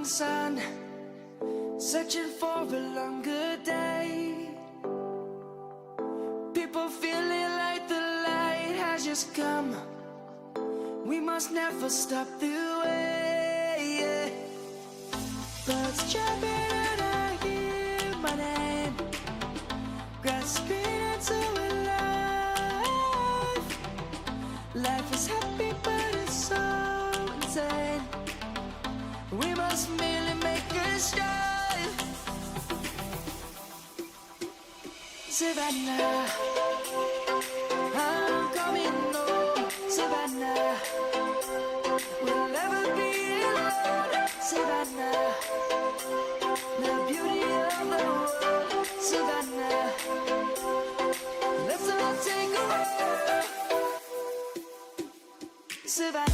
morning sun, searching for a longer day. People feeling like the light has just come. We must never stop the way. Birds chirping and I hear my name, grasping into a life. Life is happy but it's so insane. We must merely make a start. Savannah, I'm coming home. Savannah, we'll never be alone. Savannah, the beauty of the world. Savannah, let's all take a walk. Savannah.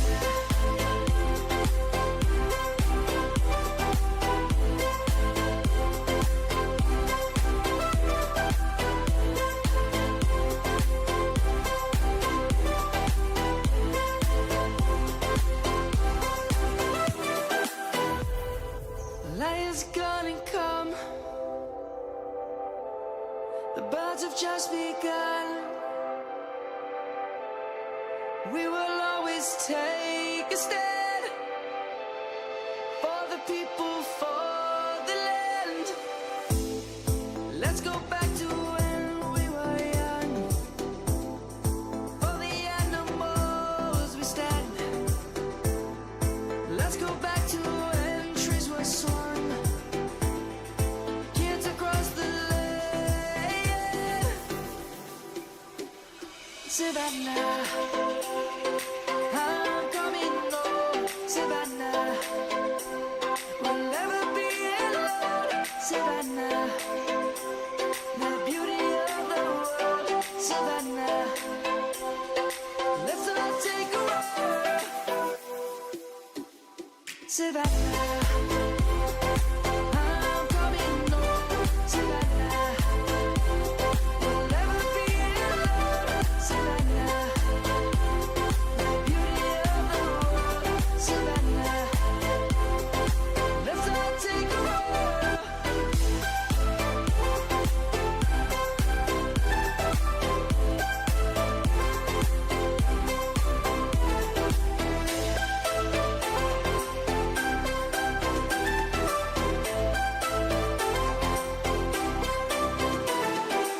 Light is gonna come. The birds have just begun. We will always take a stand for the people, for the land. Let's go back to when we were young. For the animals we stand. Let's go back to when trees were swung. Kids across the lane. Savannah, I'm coming home. Savannah, we'll never be alone. Savannah, the beauty of the world. Savannah, let's all take a walk. Savannah, I'm coming home. Savannah, we'll never be alone. Savannah, the beauty of the world. Savannah, let's all take a walk.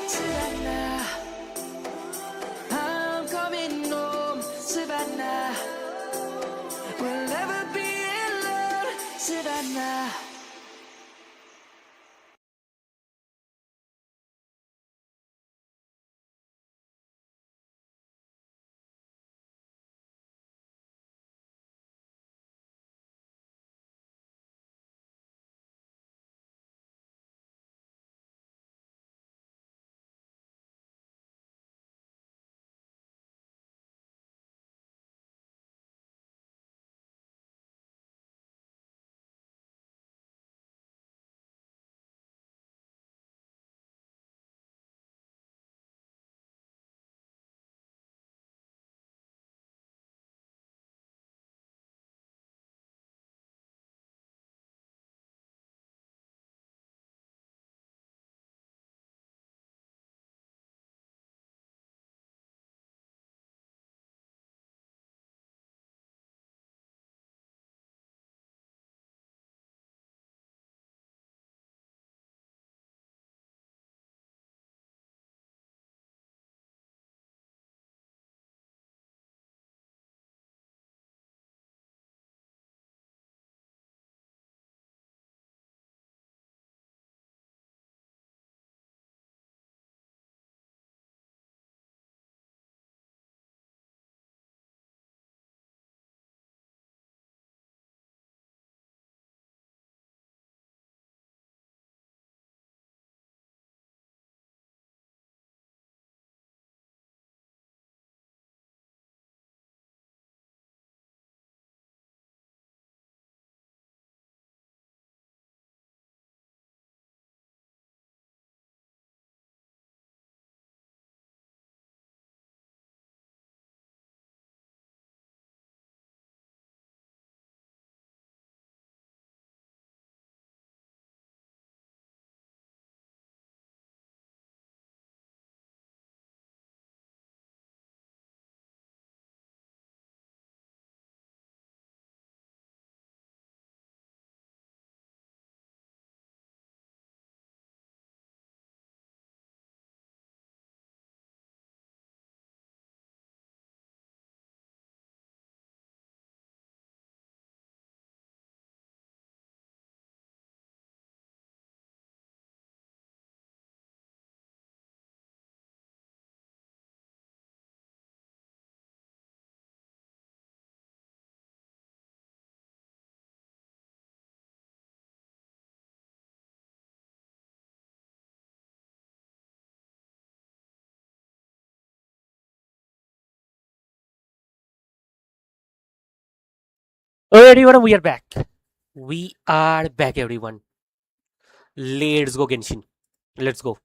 Savannah, I'm coming home. Savannah, we'll never be alone. Savannah. Alright, everyone, we are back. We are back, everyone. Let's go, Genshin. Let's go.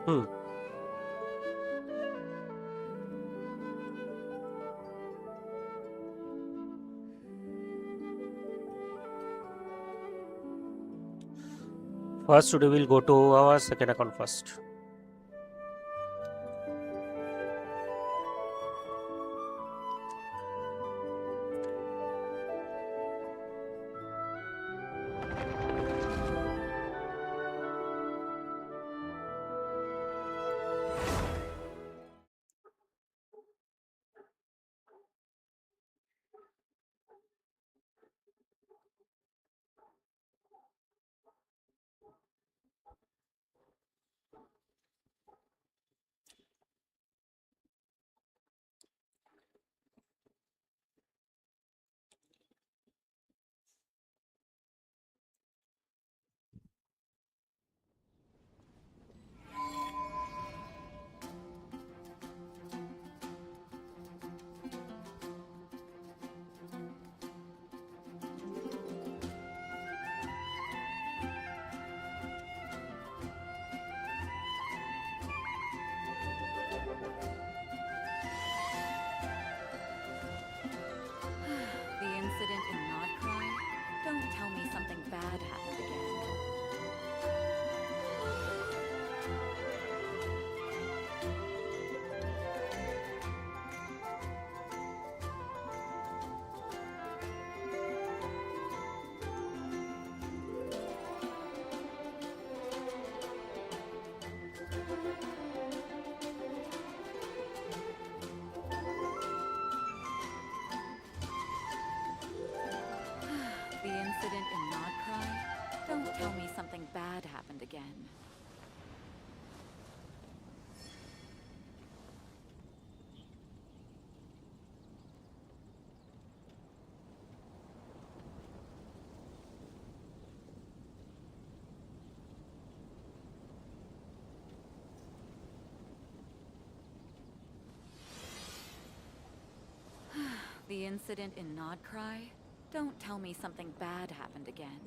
Hmm. First, today we'll go to our second account first. The incident in Not Cry? Don't tell me something bad happened again. The incident in Not Cry? Don't tell me something bad happened again. The incident in Not Cry? Don't tell me something bad happened again.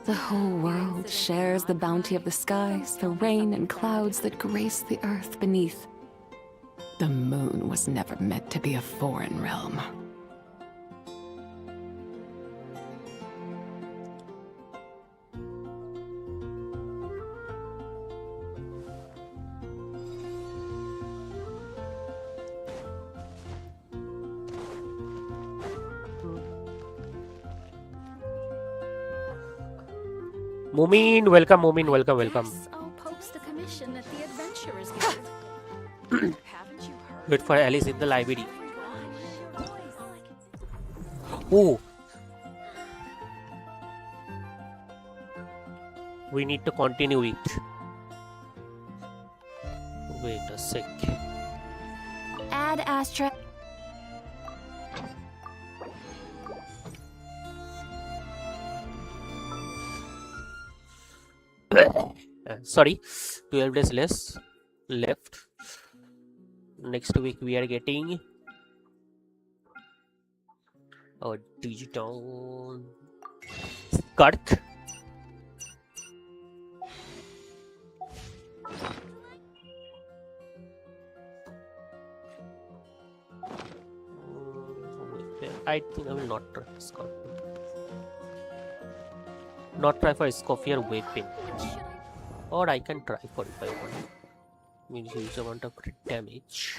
The whole world shares the bounty of the skies, the rain and clouds that grace the earth beneath. The moon was never meant to be a foreign realm. Mumin, welcome, Mumin, welcome. Yes, I'll post a commission at the Adventurers Guild. Haven't you heard? Wait for Alice in the library. Oh, we need to continue it. Wait a sec. Add Astra. Sorry, 12 days less left. Next week we are getting a digital Kirk. I think I will not try this card. Not try for Scofier weapon. Or I can try for if I want. Means huge amount of crit damage.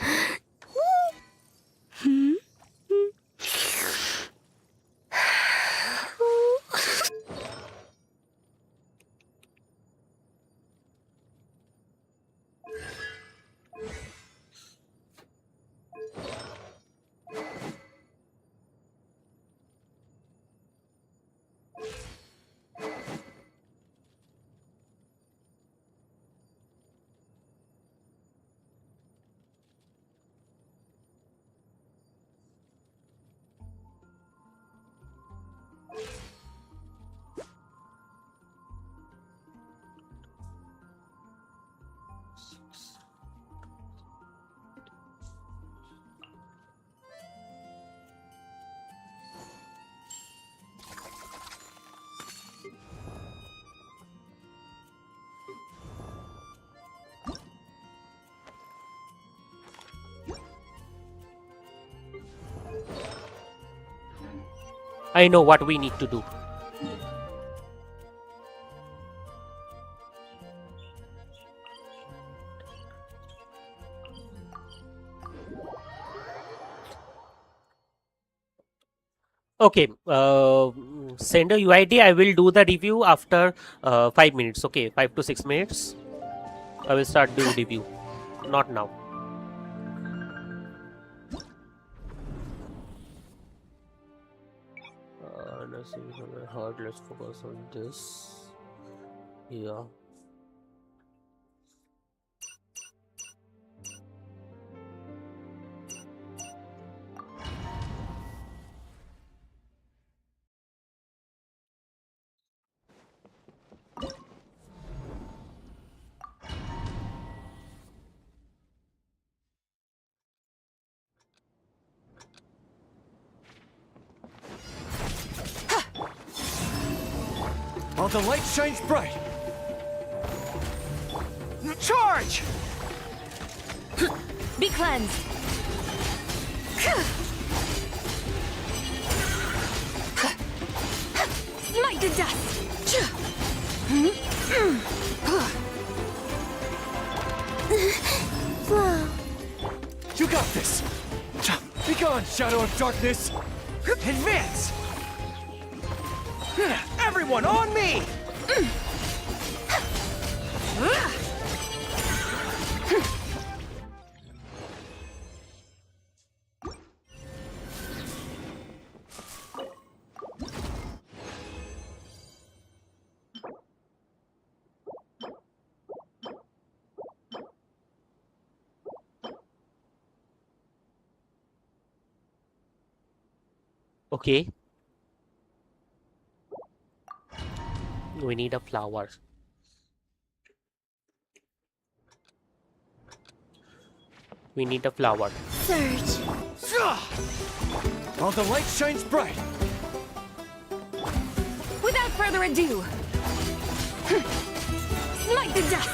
I know what we need to do. Okay, send a UID. I will do the review after 5 minutes. Okay, 5 to 6 minutes. I will start the review. Not now. Let's focus on this. Yeah. While the light shines bright. Charge! Be cleansed. Smite to dust. You got this! Be gone, Shadow of Darkness! Advance! Everyone on me! Okay. We need a flower. We need a flower. Surge. While the light shines bright. Without further ado. Smite the dust.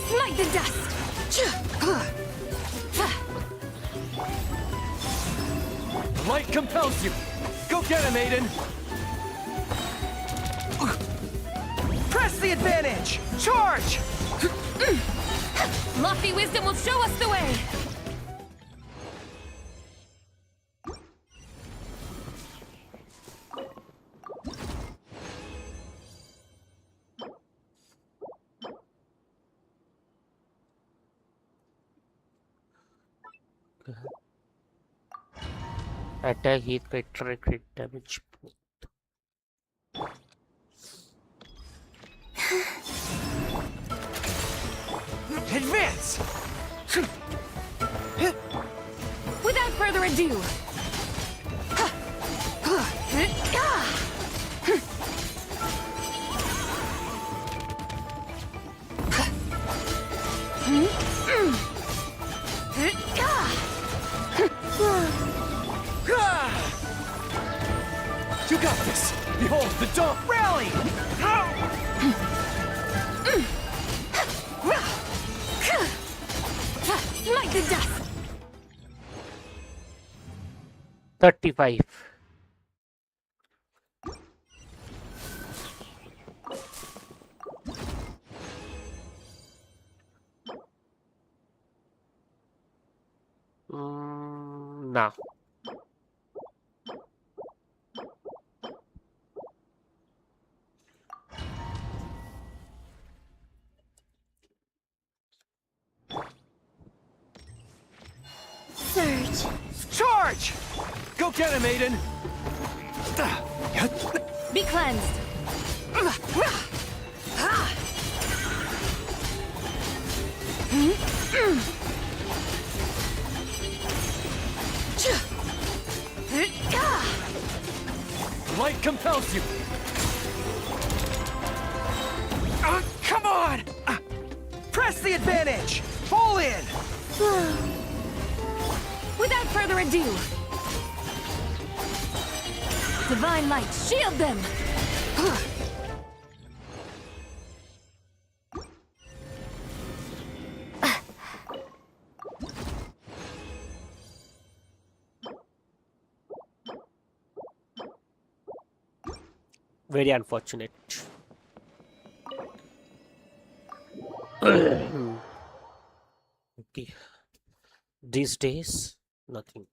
Smite the dust. The light compels you. Go get him, Aiden. Press the advantage. Charge! Lofty wisdom will show us the way. Attack, hit, crit damage. Advance! Without further ado. You got this! Behold the dawn! Rally! Smite the dust. 35. Nah. Surge. Charge! Go get him, Aiden! Be cleansed. Light compels you! Come on! Press the advantage! Fall in! Without further ado, divine light, shield them. Very unfortunate. Okay. These days, nothing.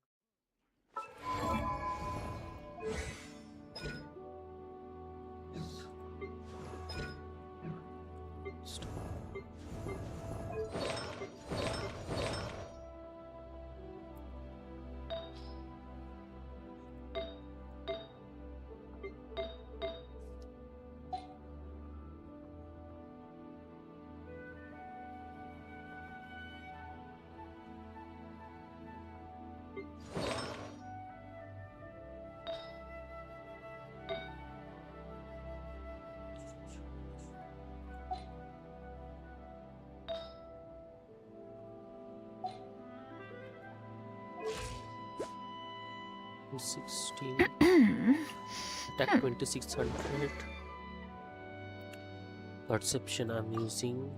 $16 attack 2600 perception I'm using.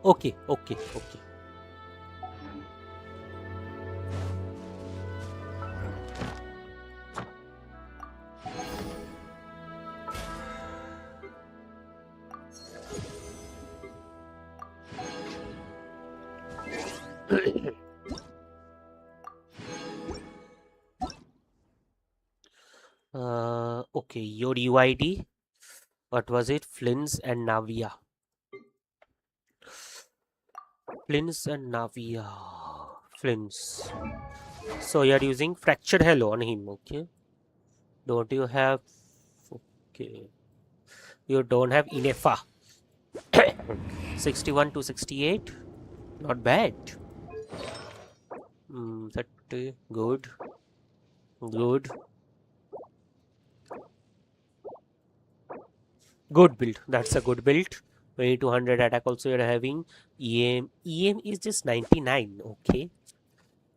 Okay. Okay, your UID, what was it? Flins and Navia. Flins. So you are using fractured hello on him, okay? Don't you have? Okay, you don't have Inefa. 61 to 68, not bad. 30, good. Good build. That's a good build. 2200 attack also you're having. EM is just 99. Okay.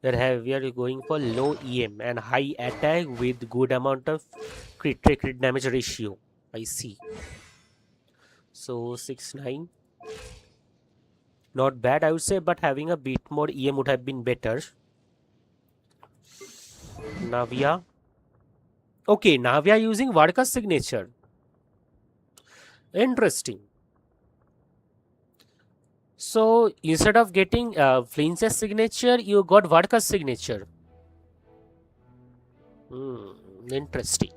We are going for low EM and high attack with good amount of crit damage ratio. I see. So 69. Not bad, I would say, but having a bit more EM would have been better. Navia. Okay, Navia using Varka's signature. Interesting. So instead of getting Flinch's signature, you got Varka's signature. Interesting.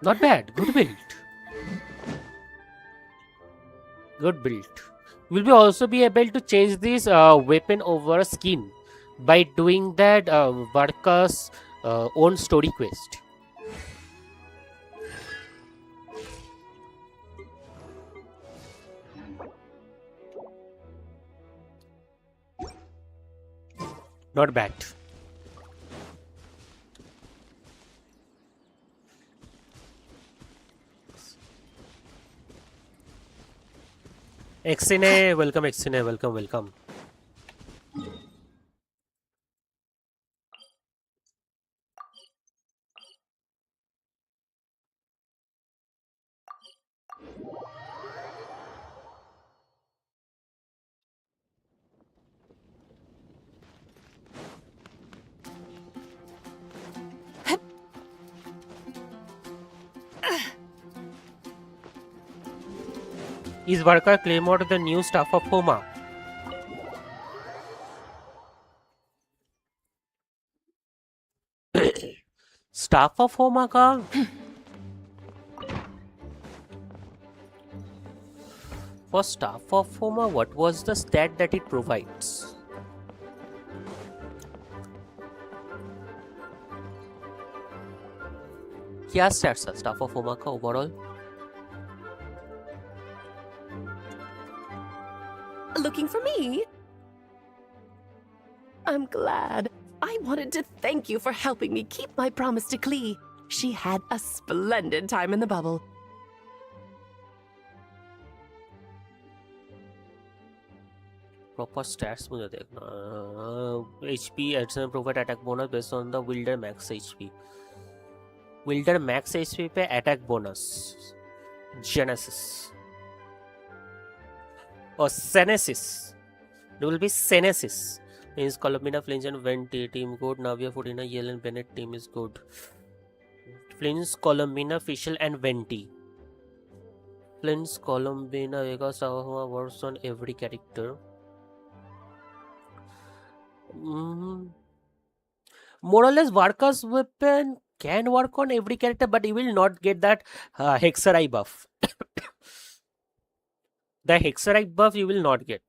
Not bad. Good build. Will be also be able to change this weapon over skin by doing that Varka's own story quest. Not bad. Exine, welcome, Exine, welcome. Is Varka Claymore the new staff of Homa? Staff of Homa ka? For staff of Homa, what was the stat that it provides? क्या stats are staff of Homa का overall? Looking for me? I'm glad. I wanted to thank you for helping me keep my promise to Klee. She had a splendid time in the bubble. Proper stats मुझे देखना. HP additional provide attack bonus based on the wielder max HP. Wielder max HP पे attack bonus. Genesis. Or Senesis. It will be Senesis. Means Columina, Flinch and Venti team good. Navia, Fudina, Yale and Bennett team is good. Flinch, Columina, Fischl and Venti. Flinch, Columina, Vega, Sahoma works on every character. More or less, Varka's weapon can work on every character, but you will not get that Hexerai buff. The Hexerai buff you will not get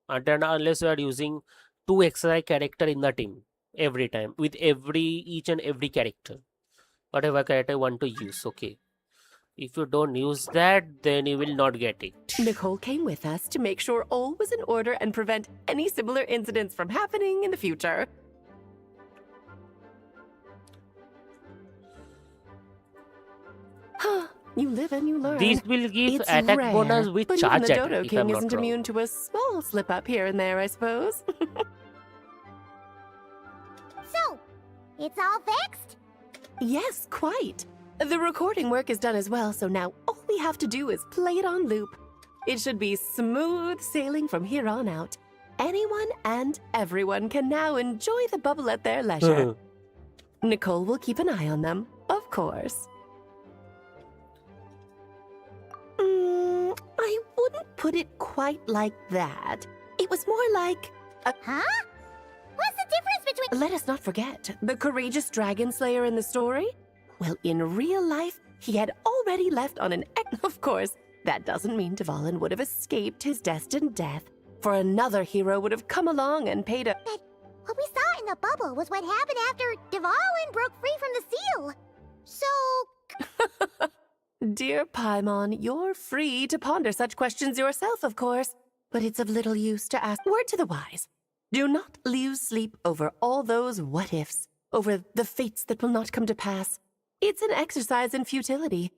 unless you are using 2 Hexerai character in the team every time with each and every character. Whatever character you want to use, okay. If you don't use that, then you will not get it. Nicole came with us to make sure all was in order and prevent any similar incidents from happening in the future. You live and you learn. These will give It's attack rare, bonus with but charge even the attack, Dodo if King I'm not isn't wrong. immune to a small slip up here and there, I suppose. So, it's all fixed? Yes, quite. The recording work is done as well, so now all we have to do is play it on loop. It should be smooth sailing from here on out. Anyone and everyone can now enjoy the bubble at their leisure. Nicole will keep an eye on them, of course. I wouldn't put it quite like that. It was more like Huh? What's the difference between— Let us not forget, the courageous dragon slayer in the story? Well, in real life, he had already left on an Of course, that doesn't mean Dvalin would have escaped his destined death, for another hero would have come along and paid a— But what we saw in the bubble was what happened after Dvalin broke free from the seal. So— Dear Paimon, you're free to ponder such questions yourself, of course, but it's of little use to ask. Word to the wise. Do not lose sleep over all those what-ifs, over the fates that will not come to pass. It's an exercise in futility.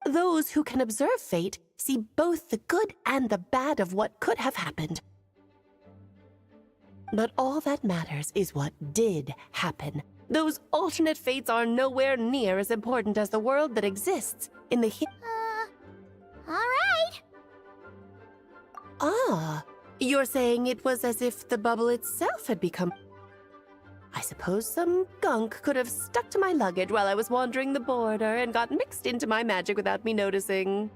Those who can observe fate see both the good and the bad of what could have happened. But all that matters is what did happen. Those alternate fates are nowhere near as important as the world that exists in the alright. Ah, you're saying it was as if the bubble itself had become— I suppose some gunk could have stuck to my luggage while I was wandering the border and got mixed into my magic without me noticing.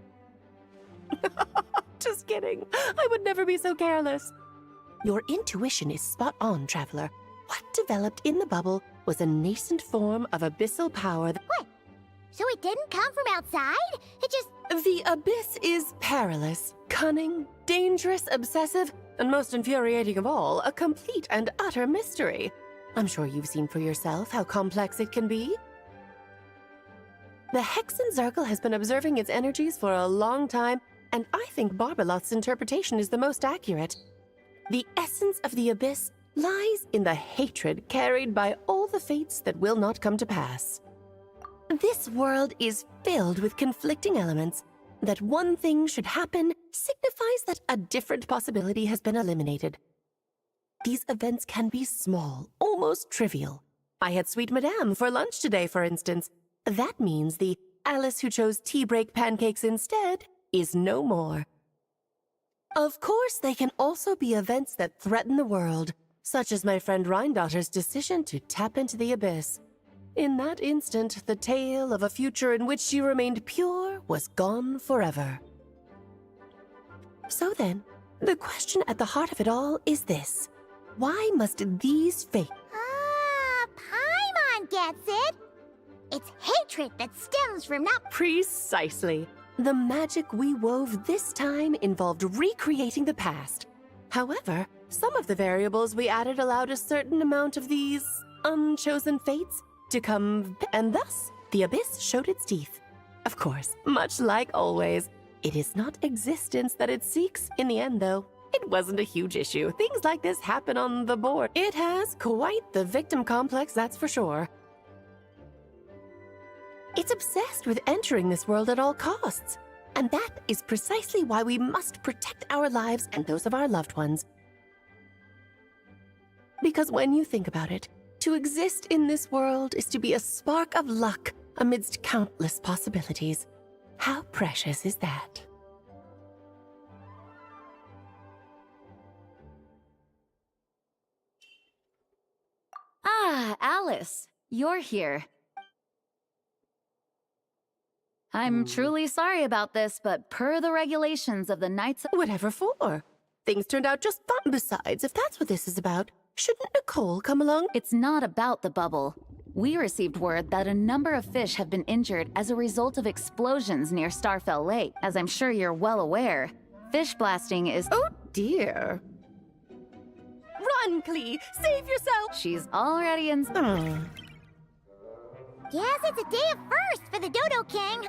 Just kidding. I would never be so careless. Your intuition is spot on, traveler. What developed in the bubble was a nascent form of abyssal power that— What? So it didn't come from outside? It just— The abyss is perilous, cunning, dangerous, obsessive, and most infuriating of all, a complete and utter mystery. I'm sure you've seen for yourself how complex it can be. The Hexen Circle has been observing its energies for a long time, and I think Barbalot's interpretation is the most accurate. The essence of the Abyss lies in the hatred carried by all the fates that will not come to pass. This world is filled with conflicting elements. That one thing should happen signifies that a different possibility has been eliminated. These events can be small, almost trivial. I had Sweet Madame for lunch today, for instance. That means the Alice who chose tea break pancakes instead is no more. Of course, they can also be events that threaten the world, such as my friend Rhindotter's decision to tap into the Abyss. In that instant, the tale of a future in which she remained pure was gone forever. So then, the question at the heart of it all is this. Why must these fates... Ah, Paimon gets it! It's hatred that stems from not... Precisely. The magic we wove this time involved recreating the past. However, some of the variables we added allowed a certain amount of these unchosen fates to come, and thus the Abyss showed its teeth. Of course, much like always, it is not existence that it seeks in the end, though. It wasn't a huge issue. Things like this happen on the board. It has quite the victim complex, that's for sure. It's obsessed with entering this world at all costs. And that is precisely why we must protect our lives and those of our loved ones. Because when you think about it, to exist in this world is to be a spark of luck amidst countless possibilities. How precious is that? Ah, Alice, you're here. I'm truly sorry about this, but per the regulations of the Knights of... Whatever for? Things turned out just fine. Besides, if that's what this is about, shouldn't Nicole come along? It's not about the bubble. We received word that a number of fish have been injured as a result of explosions near Starfell Lake. As I'm sure you're well aware, fish blasting is... Oh dear. Run, Clee! Save yourself! She's already in... Guess it's a day of first for the Dodo King.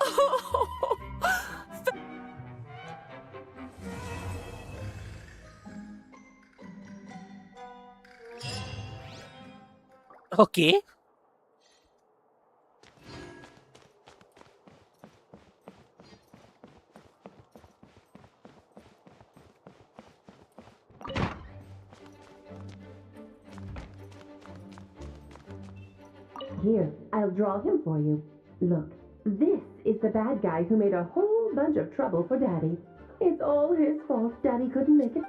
Okay. Here, I'll draw him for you. Look, this is the bad guy who made a whole bunch of trouble for Daddy. It's all his fault Daddy couldn't make it.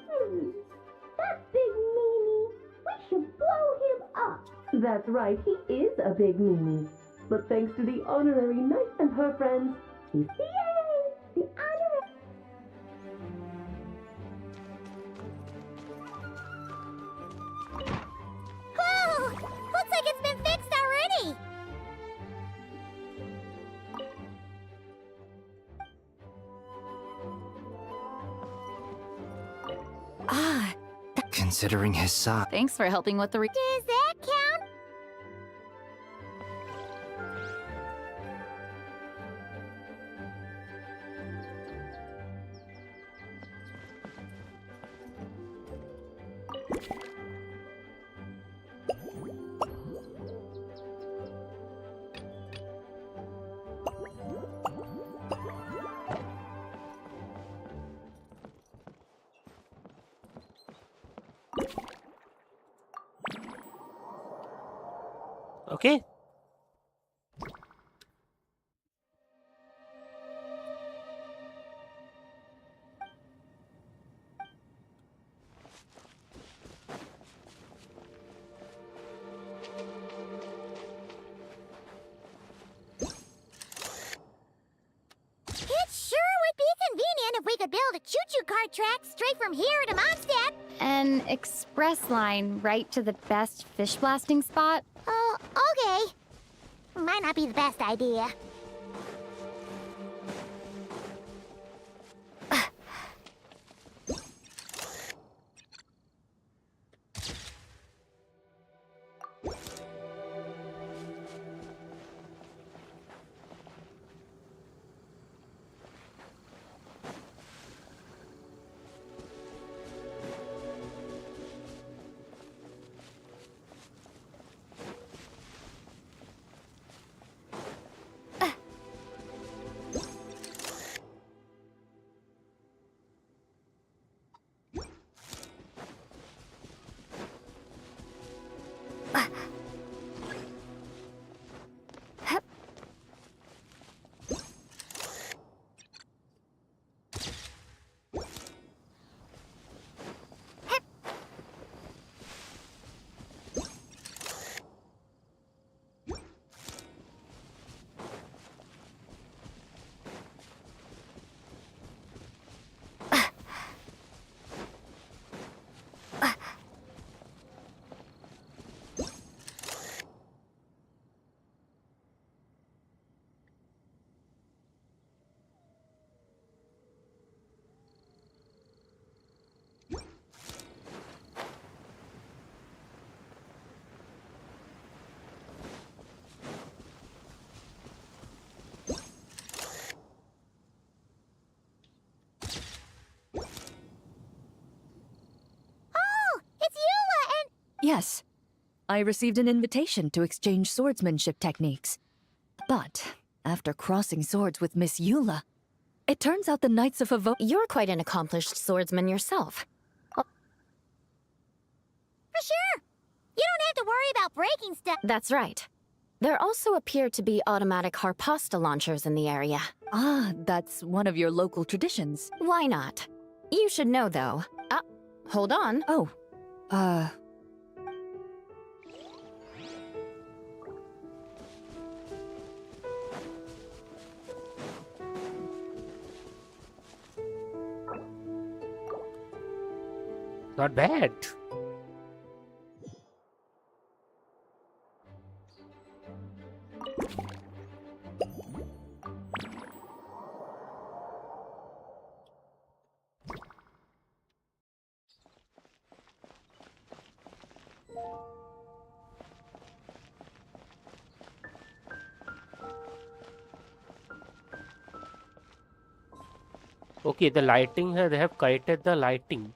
That big meanie. We should blow him up. That's right, he is a big meanie. But thanks to the honorary knight and her friends, he's... Yay! The honor... Whoa! Looks like it's been fixed already. Ah, Considering his size. thanks for helping with the Does that count? Okay. It sure would be convenient if we could build a choo-choo car track straight from here to Mondstadt. An express line right to the best fish blasting spot? Oh, okay. Might not be the best idea. Yes. I received an invitation to exchange swordsmanship techniques. But after crossing swords with Miss Eula, it turns out the Knights of You're quite an accomplished swordsman yourself. For sure. You don't have to worry about breaking stuff. That's right. There also appear to be automatic harpasta launchers in the area. Ah, that's one of your local traditions. Why not? You should know, though. Hold on. Oh, Not bad. Okay, the lighting here, they have corrected the lighting.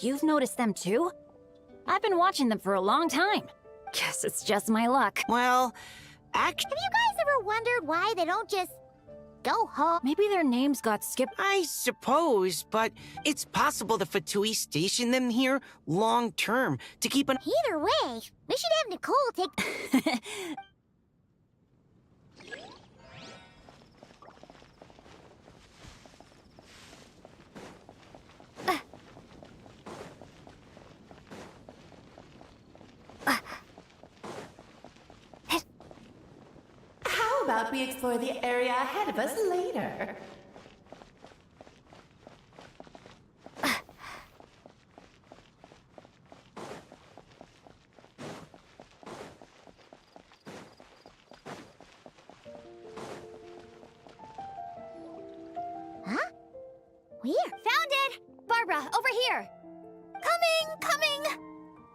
You've noticed them too? I've been watching them for a long time. Guess it's just my luck. Well, Have you guys ever wondered why they don't just go home? Maybe their names got skipped. I suppose, but it's possible the Fatui stationed them here long term to keep an. Either way, we should have Nicole take. How about we explore the area ahead of us later? Huh? Where? Found it! Barbara, over here! Coming!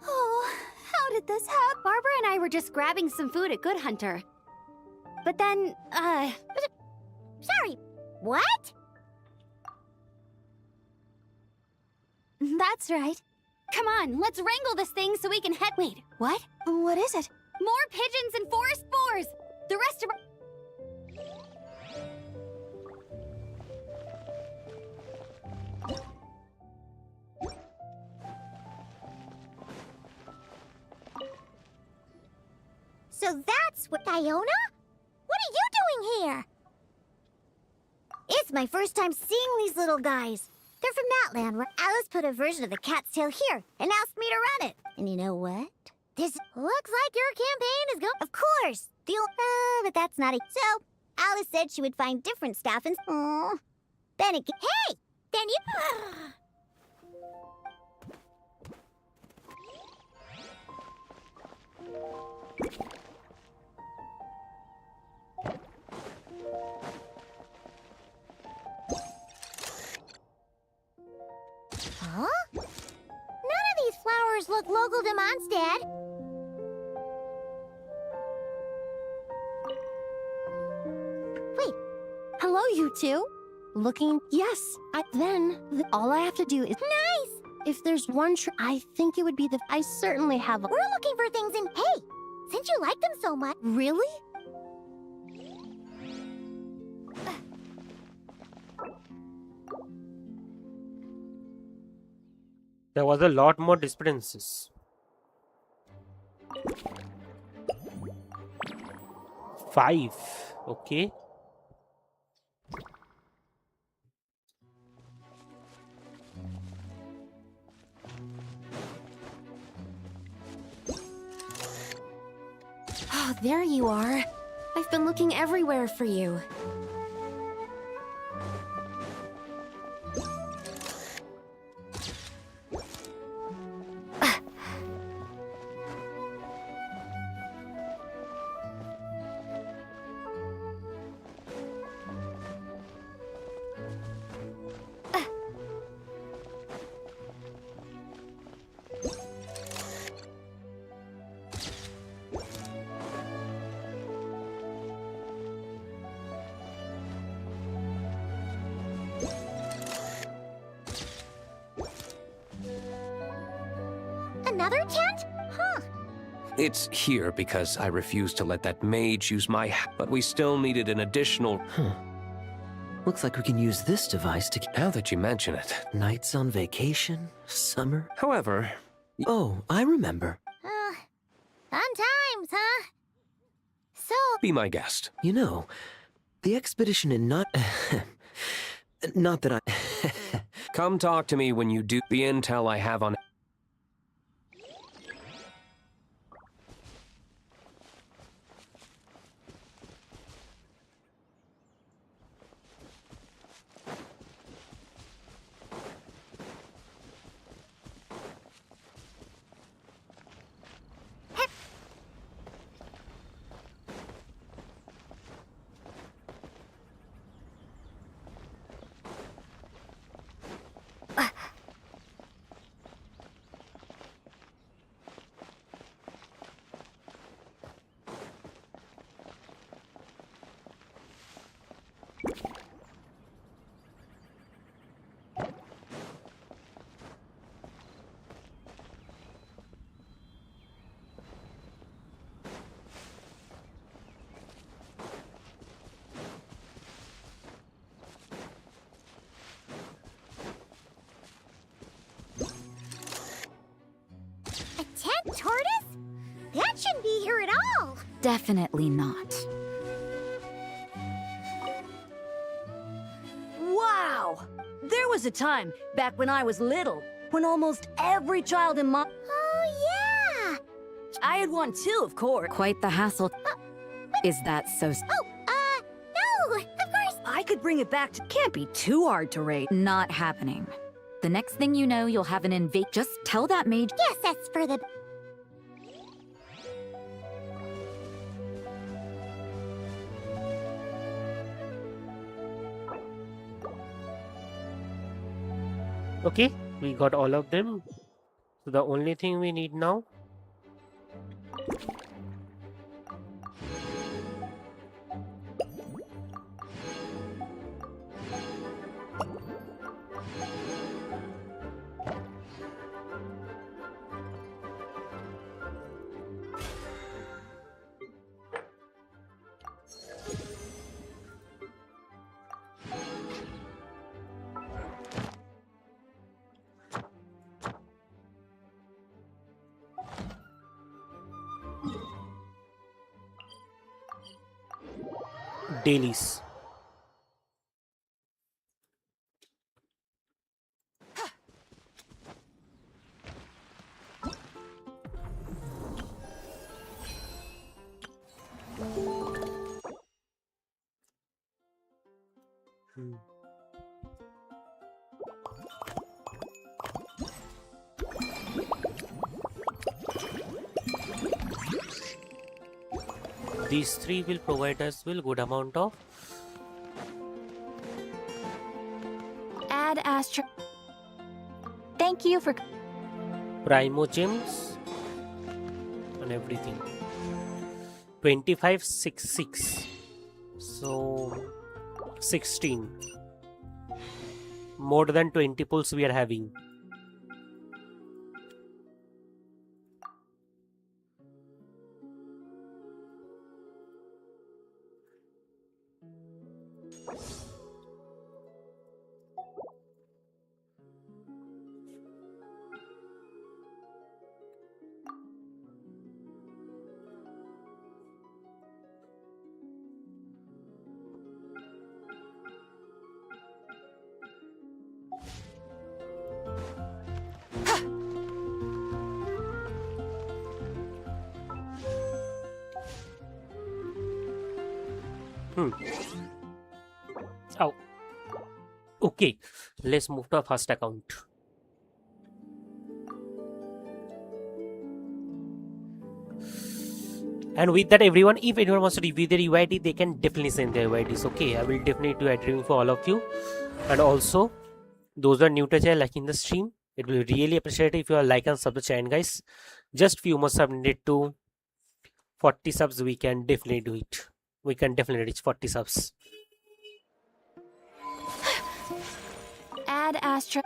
Oh, how did this happen? Barbara and I were just grabbing some food at Good Hunter. But then, Sorry, what? That's right. Come on, let's wrangle this thing so we can head- Wait, what? What is it? More pigeons and forest boars! The rest of our- So that's what Iona? What are you doing here? It's my first time seeing these little guys. They're from that land where Alice put a version of the cat's tail here and asked me to run it. And you know what? This looks like your campaign is going. Of course. But that's not it. So, Alice said she would find different staff and... Then it... Hey! Then you... Huh? None of these flowers look local to Mondstadt. Wait, hello you two? Looking... Yes, all I have to do is... Nice! If there's one I think it would be the... I certainly have... We're looking for things in... Hey, since you like them so much... Really? There was a lot more differences. 5. Okay. Oh, there you are. I've been looking everywhere for you. Another tent? Huh. It's here because I refused to let that mage use my... But we still needed an additional... Looks like we can use this device to... Now that you mention it. Nights on vacation? Summer? However... Oh, I remember. Fun times, huh? So... Be my guest. You know, the expedition in not... not that I... Come talk to me when you do the intel I have on... A tent tortoise? That shouldn't be here at all. Definitely not. Wow! There was a time, back when I was little, when almost every child in my... Oh, yeah! I had one too, of course. Quite the hassle. Is that so... No, of course. I could bring it back to... Can't be too hard to rate. Not happening. The next thing you know, you'll have an invade. Just tell that mage... Yes, that's for the... Okay, we got all of them. So the only thing we need now... dailies. These three will provide us with good amount of Add Astro. Thank you for. primogems and everything. 2566. So 16. More than 20 pulls we are having. Oh, okay. Let's move to our first account. And with that, everyone, if anyone wants to review their UID, they can definitely send their UIDs. Okay, I will definitely do ad review for all of you. And also, those who are new to the channel, liking the stream, it will really appreciate if you are like and sub the channel, guys. Just few more subs needed to 40 subs. We can definitely do it. We can definitely reach 40 subs. Add Astro.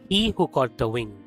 He who caught the wind.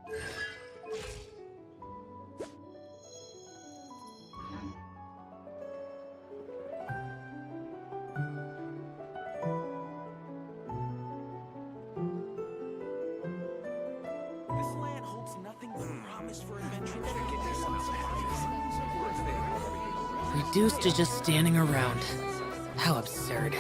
This land holds nothing but promise for adventure. Reduced to just standing around. How absurd.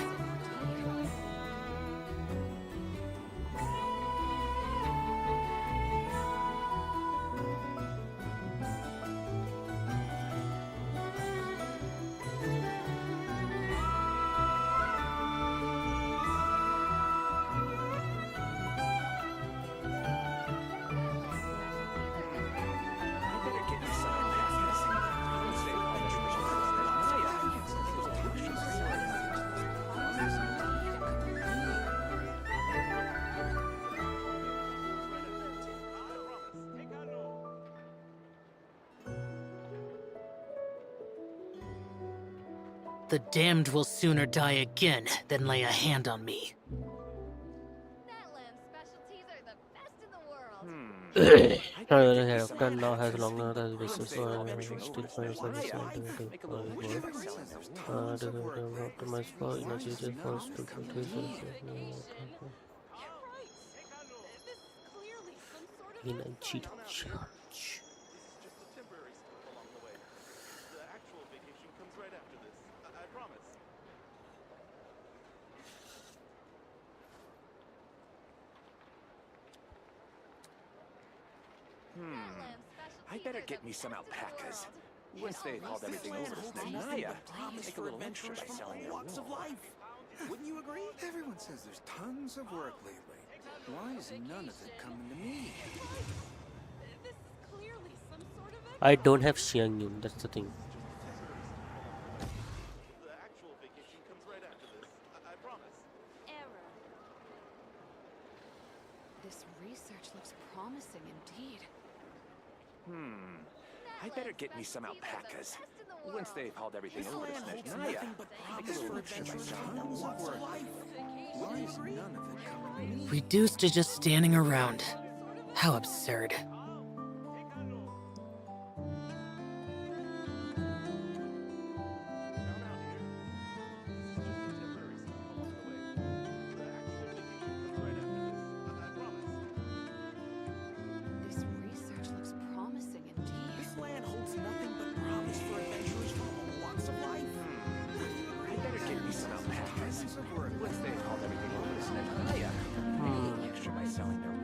The damned will sooner die again than lay a hand on me. That lamb's specialties are the best in the world. The character now has longer as basis for still for service optimized for energy for energy charge. I better get me some alpacas. Once they've hauled everything over to Naya, make a little extra by selling their walks of life. Wouldn't you agree? Everyone says there's tons of work lately. Why is none of it coming to me? I don't have Xiangyun, that's the thing. This research looks promising indeed. I better get me some alpacas. Once they've hauled everything over to Naya, make a little extra by selling their walks of life. Why is none of it coming to me? Reduced to just standing around. How absurd. This research looks promising indeed. This land holds nothing but promise for adventurers from all walks of life. I better get me some alpacas. Once they've hauled everything over to Naya, make a little extra by selling their wool.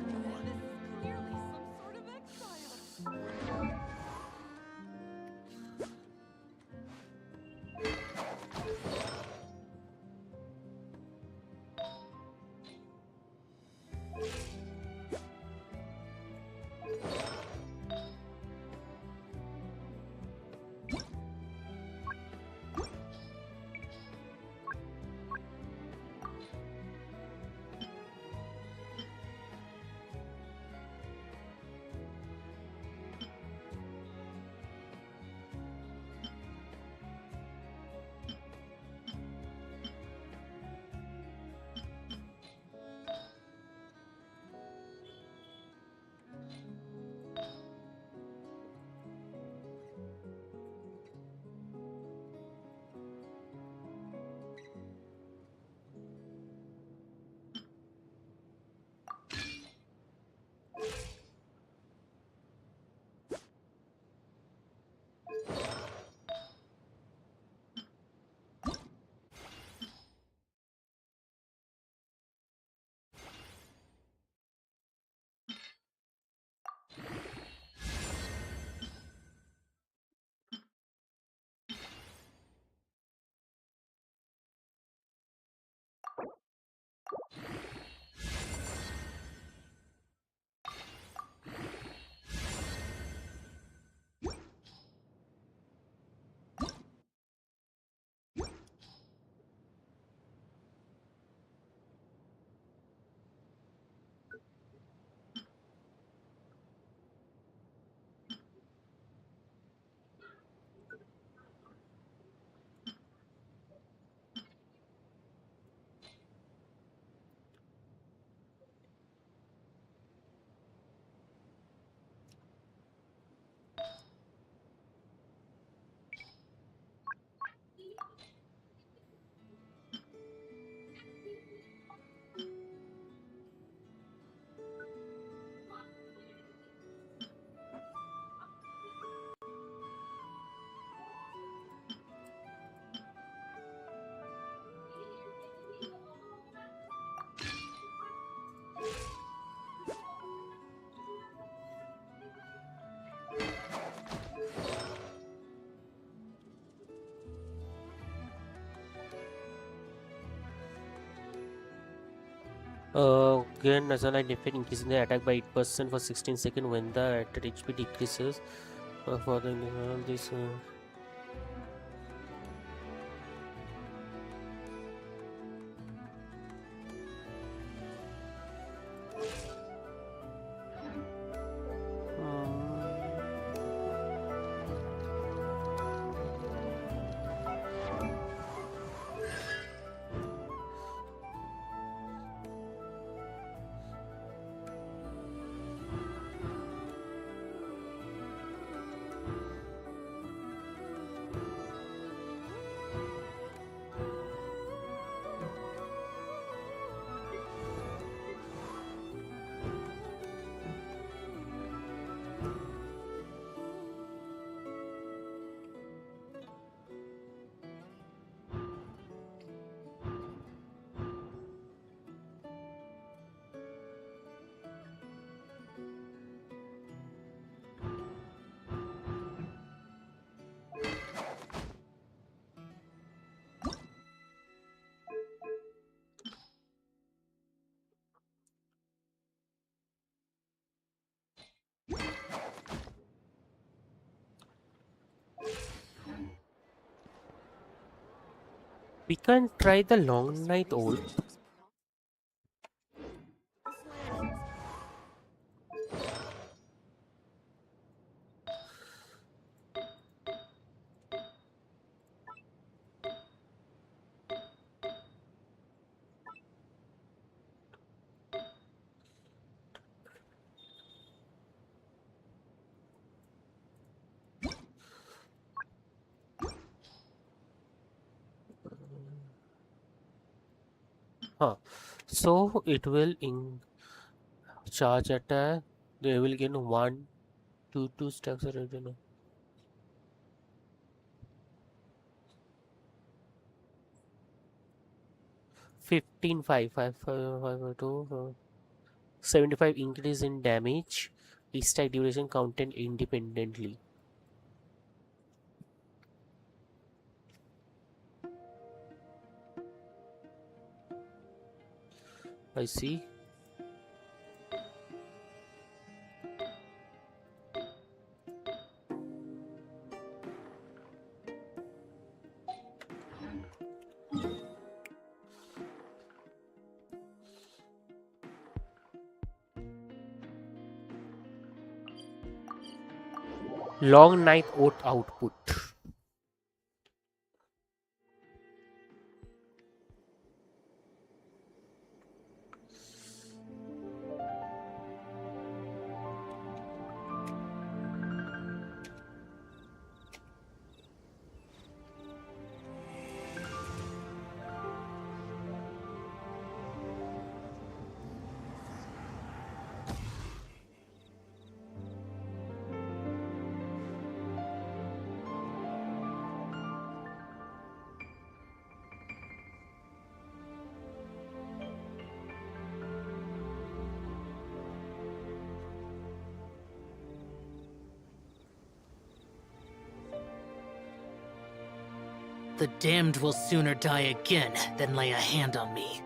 Gain as an effect increasing the attack by 8% for 16 seconds when the attack HP decreases. For the this. We can try the long night old. So it will in charge attack. They will gain 1 to 2 stacks or I don't know. 15 5 5 5 5 2 75 increase in damage. Stack duration counted independently. I see. Long night oat output. The damned will sooner die again than lay a hand on me.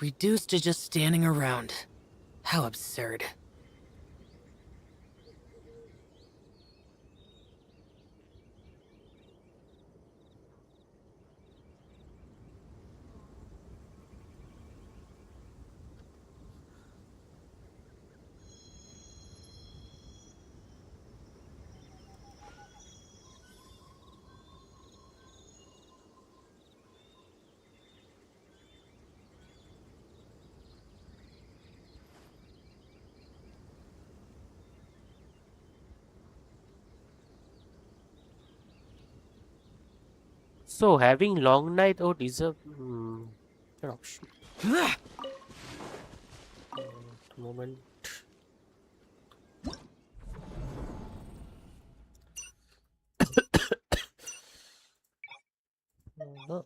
Reduced to just standing around. How absurd. So having long night or deserve an option. Moment. No.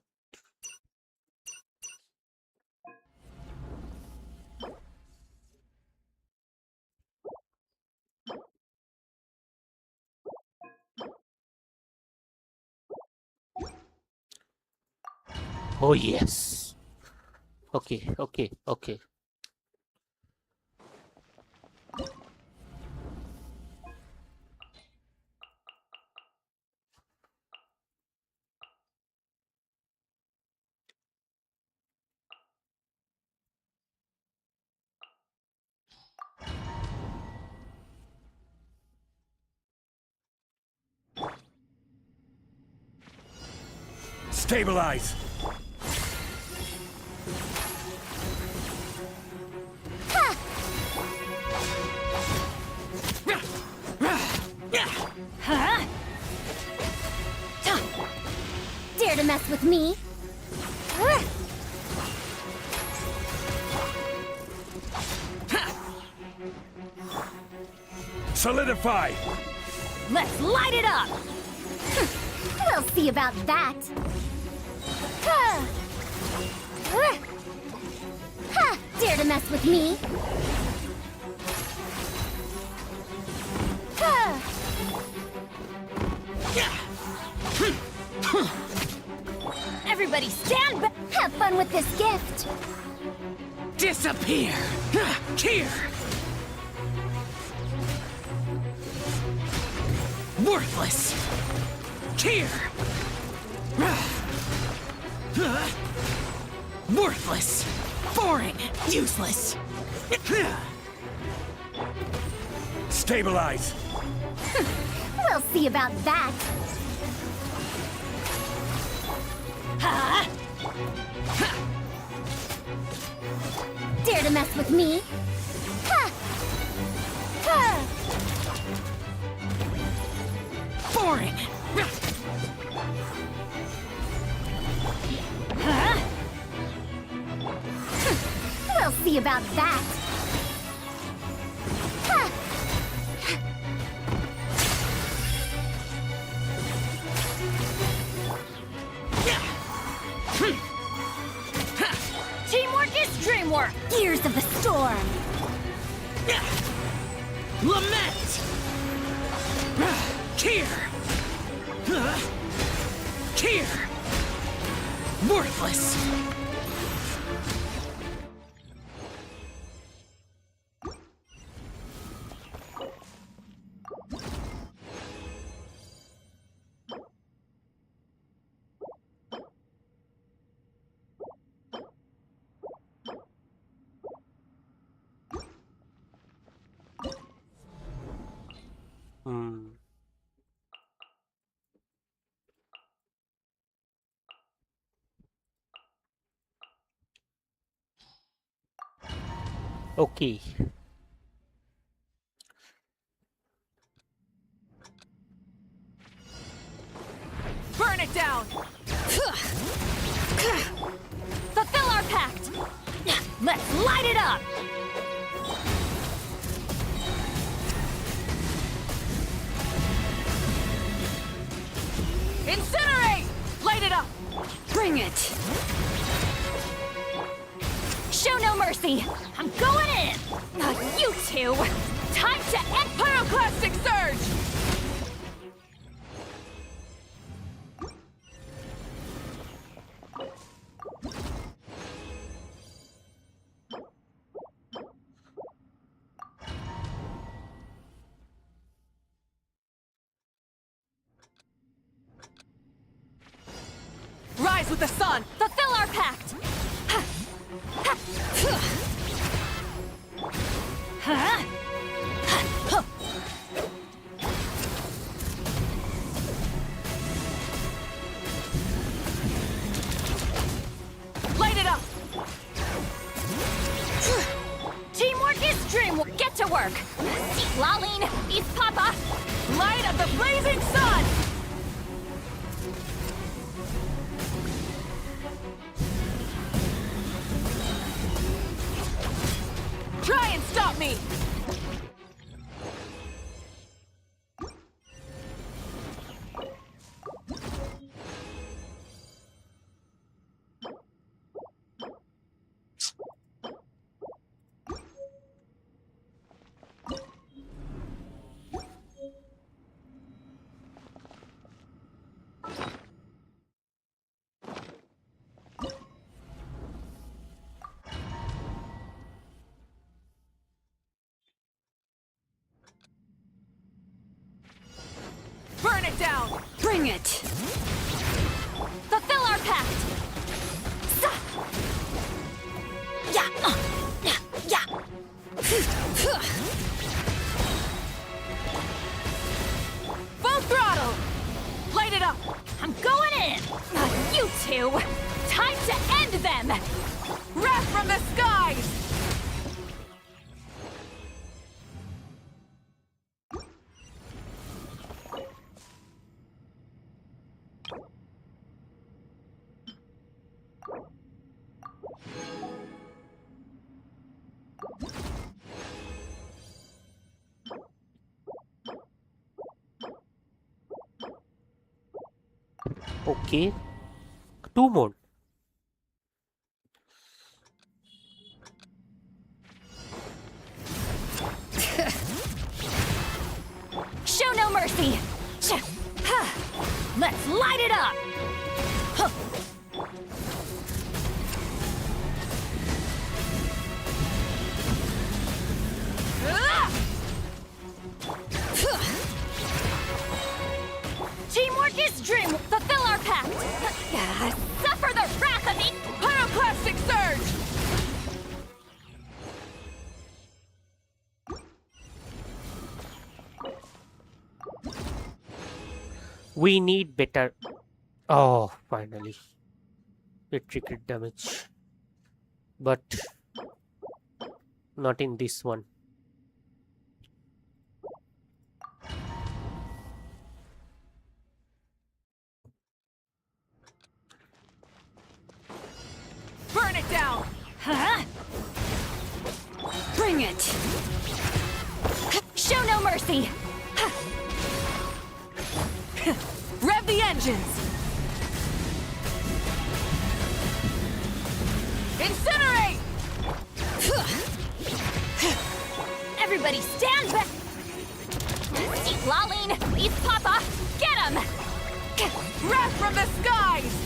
Oh yes. Okay, okay, okay. Stabilize! Huh? Dare to mess with me? Solidify! Let's light it up! We'll see about that. Dare to mess with me? Everybody stand back! Have fun with this gift! Disappear! Here! Worthless! Here! Worthless! Boring! Useless! Stabilize! We'll see about that. Dare to mess with me? Boring! We'll see about that. Teamwork is dreamwork. Gears of the storm. Lament! Here! Here! Worthless! Okay. Burn it down! Fulfill our pact! Let's light it up! Incinerate! Light it up! Bring it! Show no mercy! I'm going in! You two! Time to end Pyroclastic surge! Rise with the sun! Fulfill our pact! Light it up! Teamwork is dreamwork! Get to work! Laline, it's Papa! Light of the blazing sun! it down! Bring it! Fulfill our pact! Yeah! Yeah! Full throttle! Light it up! I'm going in! You two! Time to end them! Wrath from the skies! Okay. 2 more. Show no mercy! Let's light it up! Teamwork is dream! Fulfill our pact! Suffer the wrath of the Pyroclastic surge! We need better. Oh, finally. It triggered damage. But not in this one. Burn it down! Huh? Bring it! Show no mercy! Rev the engines! Incinerate! Everybody stand back! See Lolene! Please, Papa! Get him! Wrath from the skies!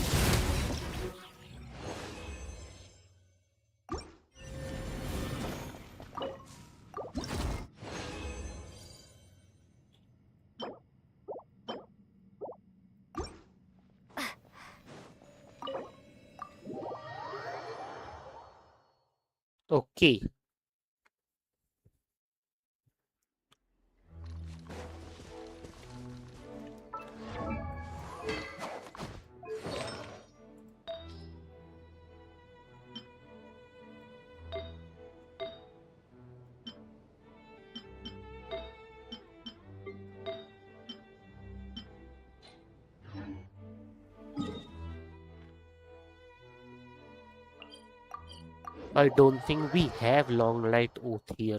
Okay. I don't think we have long light oath here.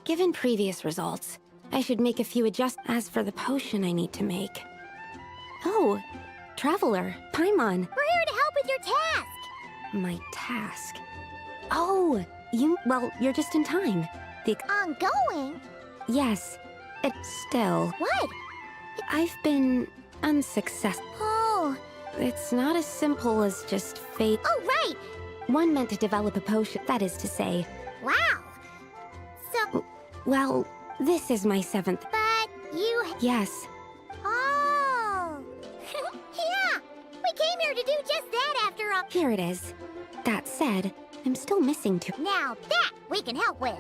Given previous results, I should make a few adjustments. As for the potion I need to make. Oh, Traveler, Paimon. We're here to help with your task! My task. Oh, you're just in time. Ongoing? Yes. Still. What? I've been unsuccessful. Oh. It's not as simple as just fate. Oh, right! One meant to develop a potion, that is to say. Wow! So... Well, this is my 7th. But you... Yes. Oh! Yeah! We came here to do just that after all. Here it is. That said, I'm still missing 2. Now that we can help with.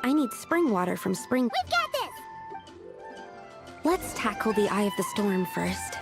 I need spring water from spring. We've got this! Let's tackle the Eye of the Storm first.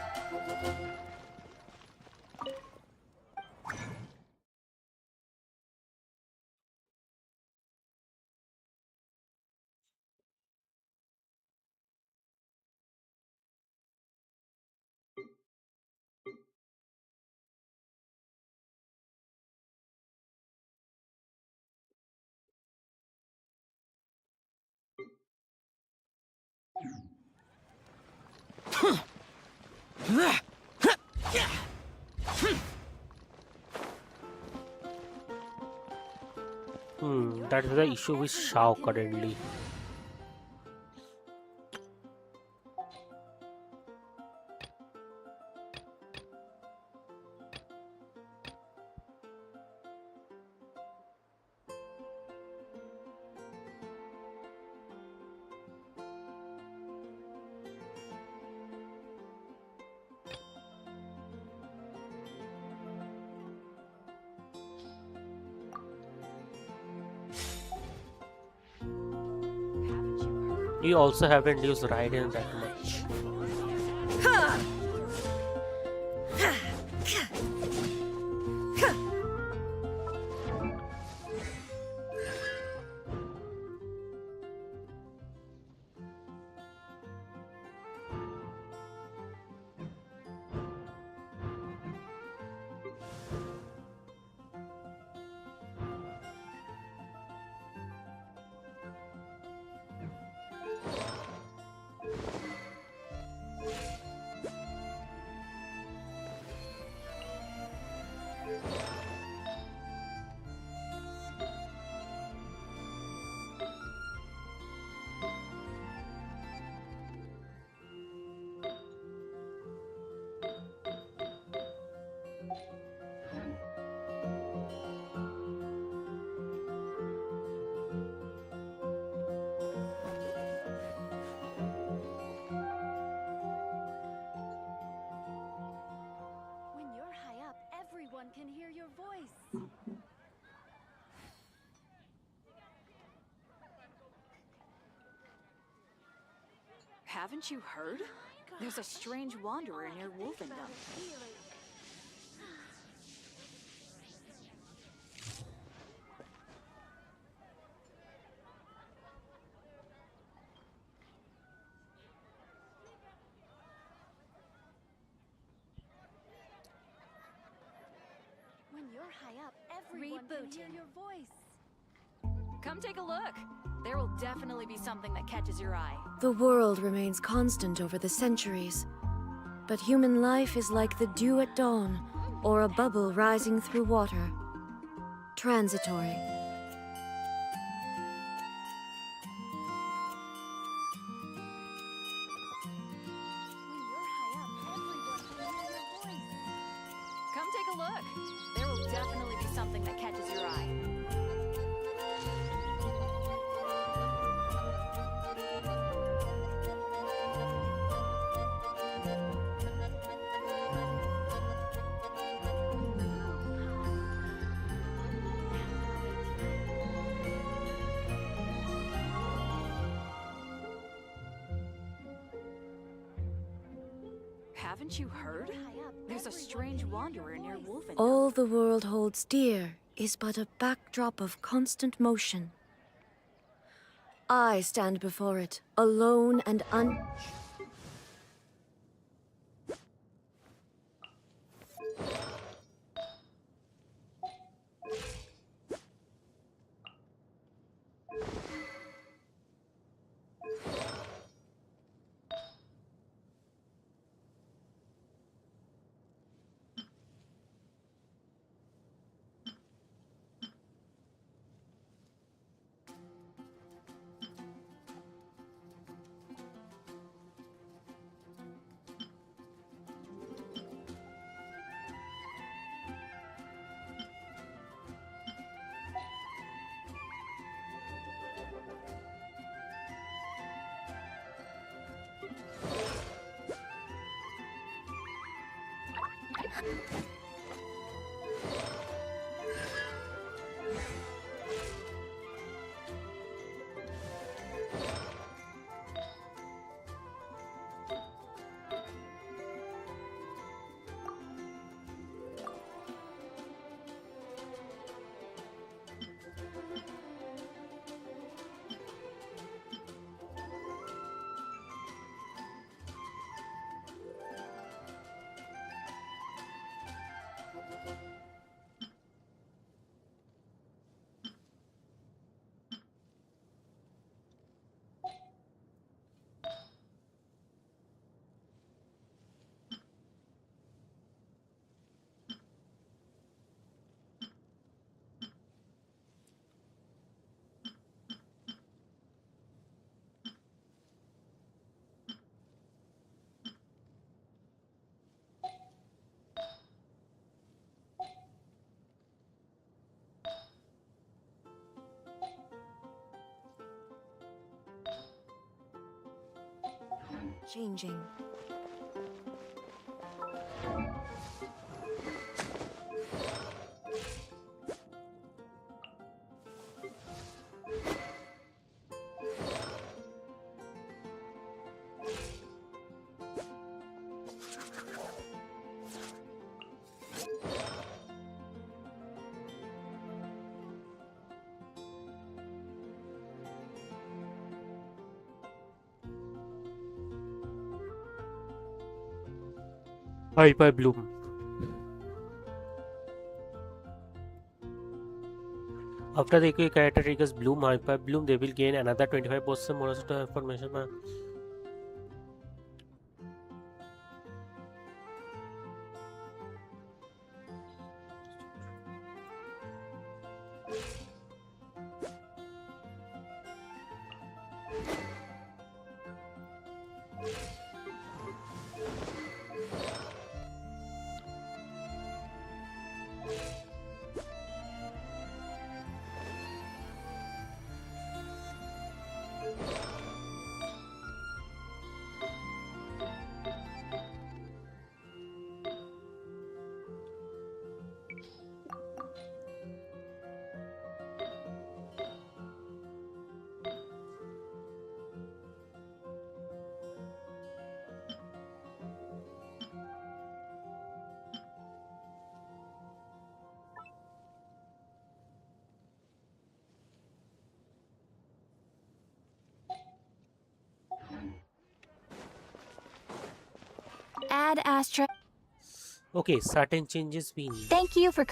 That is the issue with Shao currently. You also haven't used Raiden that much. When you're high up, everyone can hear your voice. Haven't you heard? There's a strange wanderer near Wolfendom. When you're high up, everyone can hear your voice. Come take a look. There will definitely be something that catches your eye. The world remains constant over the centuries, but human life is like the dew at dawn, or a bubble rising through water. Transitory. Come take a look. There will definitely be something that catches your eye. Haven't you heard? There's a strange wanderer near Wolfendom. All the world holds dear is but a backdrop of constant motion. I stand before it, alone and changing. Hyper Bloom. After the equipped character triggers Bloom, Hyper Bloom, they will gain another 25% bonus to information. Add Astra. Okay, certain changes we need. Thank you for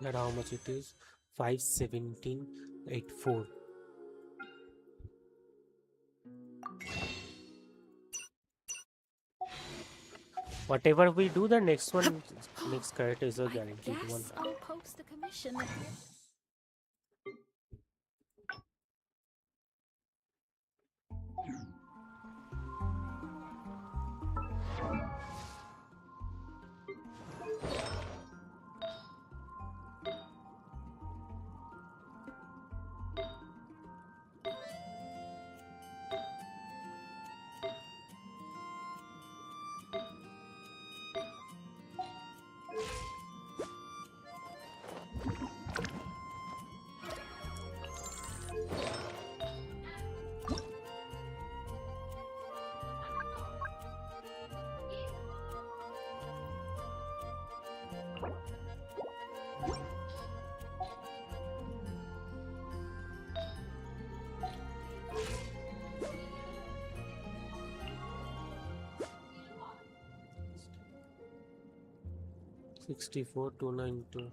That how much it is? 517.84. Whatever we do, the next character is a guaranteed one. I'll post the commission. Sixty-four 292.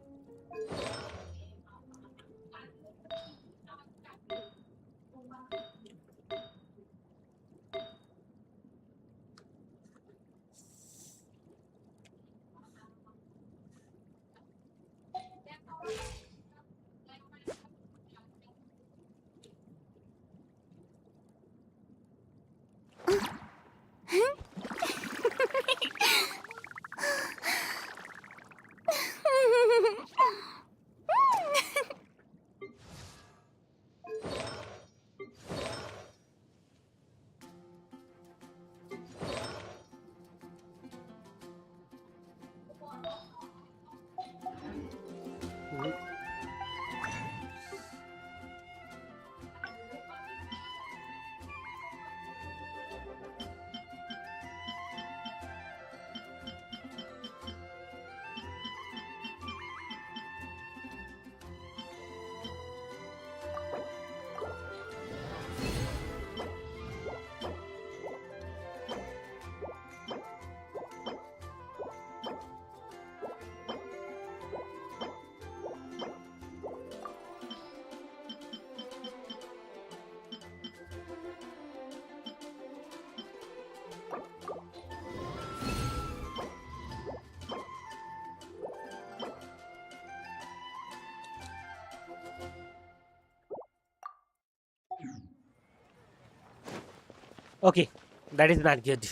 Okay, that is not good.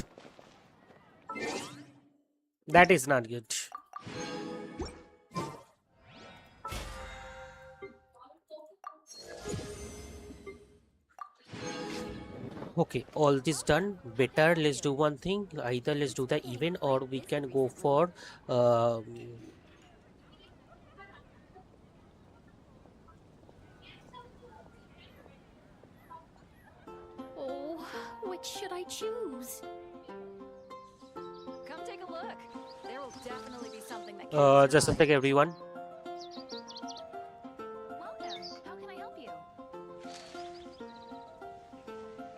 That is not good. Okay, all this done. Better, let's do one thing. Either let's do the event or we can go for Oh, which should I choose? Come take a look. There will definitely be something that just a sec, everyone. Welcome. How can I help you?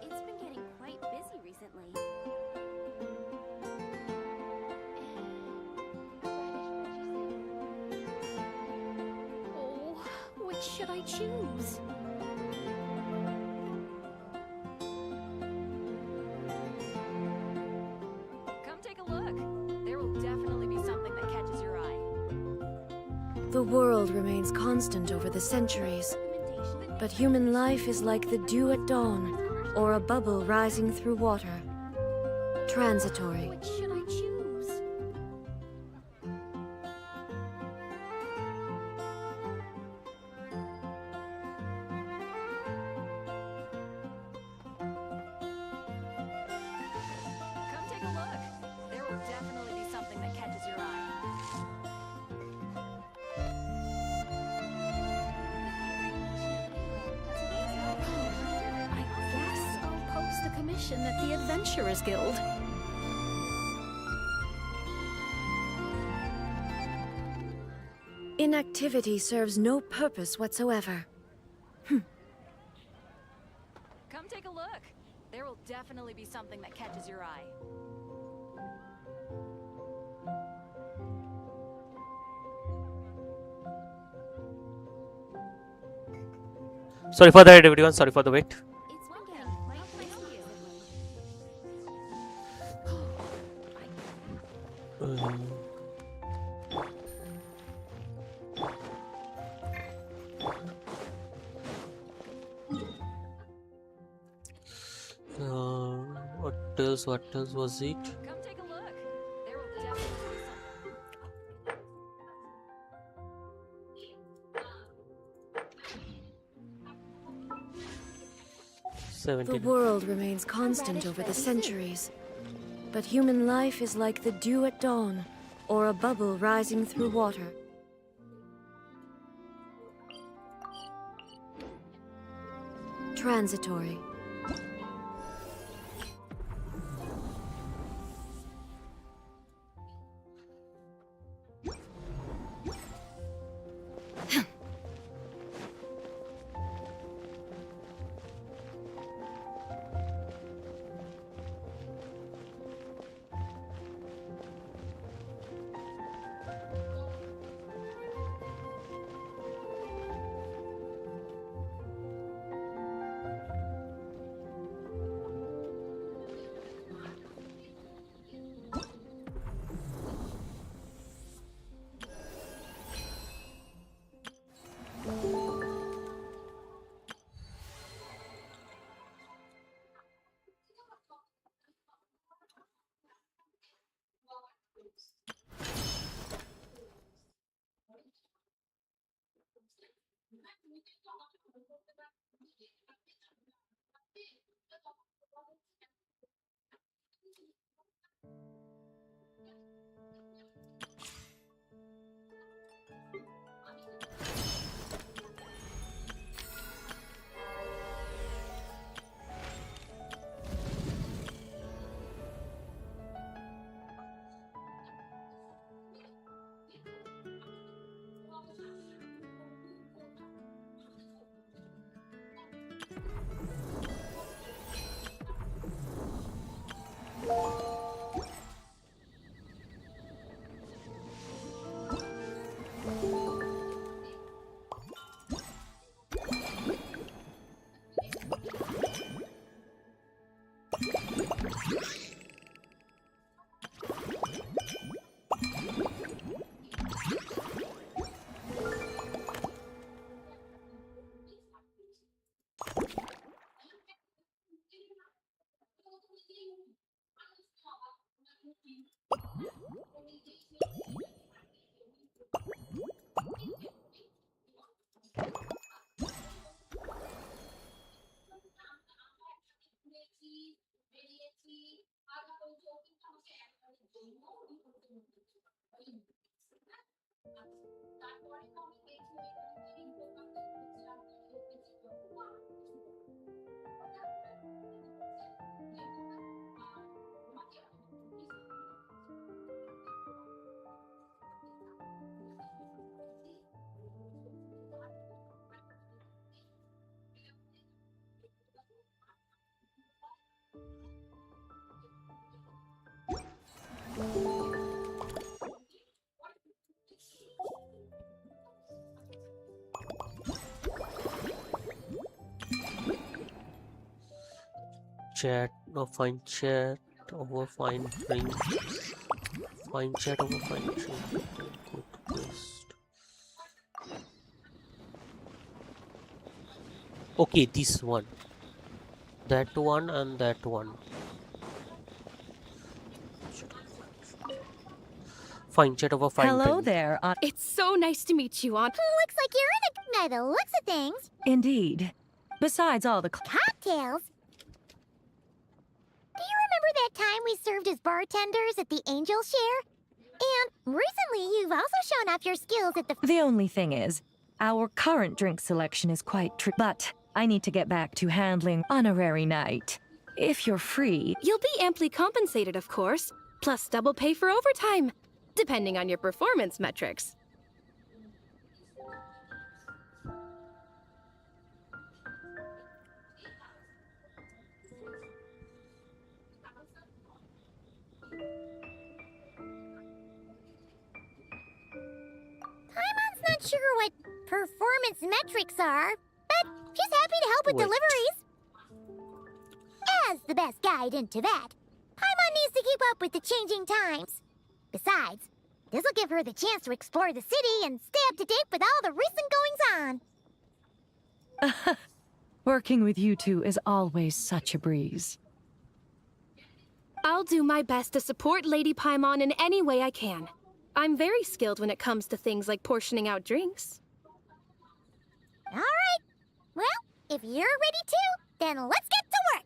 It's been getting quite busy Which should I choose? Come take a look. There will definitely be something that catches your eye. The world remains constant over the centuries, but human life is like the dew at dawn, or a bubble rising through water. Transitory. Which should I choose? Come take a look. There will definitely be something that catches your eye. I guess I'll post a commission at the Adventurers Guild. Inactivity serves no purpose whatsoever. Come take a look. There will definitely be something that catches your eye. Sorry for that, everyone. Sorry for the wait. What else was it? Come take a look. There will definitely be something. 17. The world remains constant over the centuries, but human life is like the dew at dawn, or a bubble rising through water. Transitory. chat. No, fine chat over fine drink. Fine chat over fine drink. Good quest. Okay, this one. That one and that one. Fine chat over fine Hello drink. there. It's so nice to meet you, Aunt. Looks like you're in a by the looks of things. Indeed. Besides all the Cocktails? Do you remember that time we served as bartenders at the Angel Share? And recently you've also shown off your skills at the... The only thing is, our current drink selection is quite but I need to get back to handling honorary night. If you're free... You'll be amply compensated, of course, plus double pay for overtime, depending on your performance metrics. Paimon's not sure what performance metrics are, but she's happy to help with deliveries. As the best guide into that, Paimon needs to keep up with the changing times. Besides, this'll give her the chance to explore the city and stay up to date with all the recent goings-on. Working with you two is always such a breeze. I'll do my best to support Lady Paimon in any way I can. I'm very skilled when it comes to things like portioning out drinks. All right. Well, if you're ready too, then let's get to work.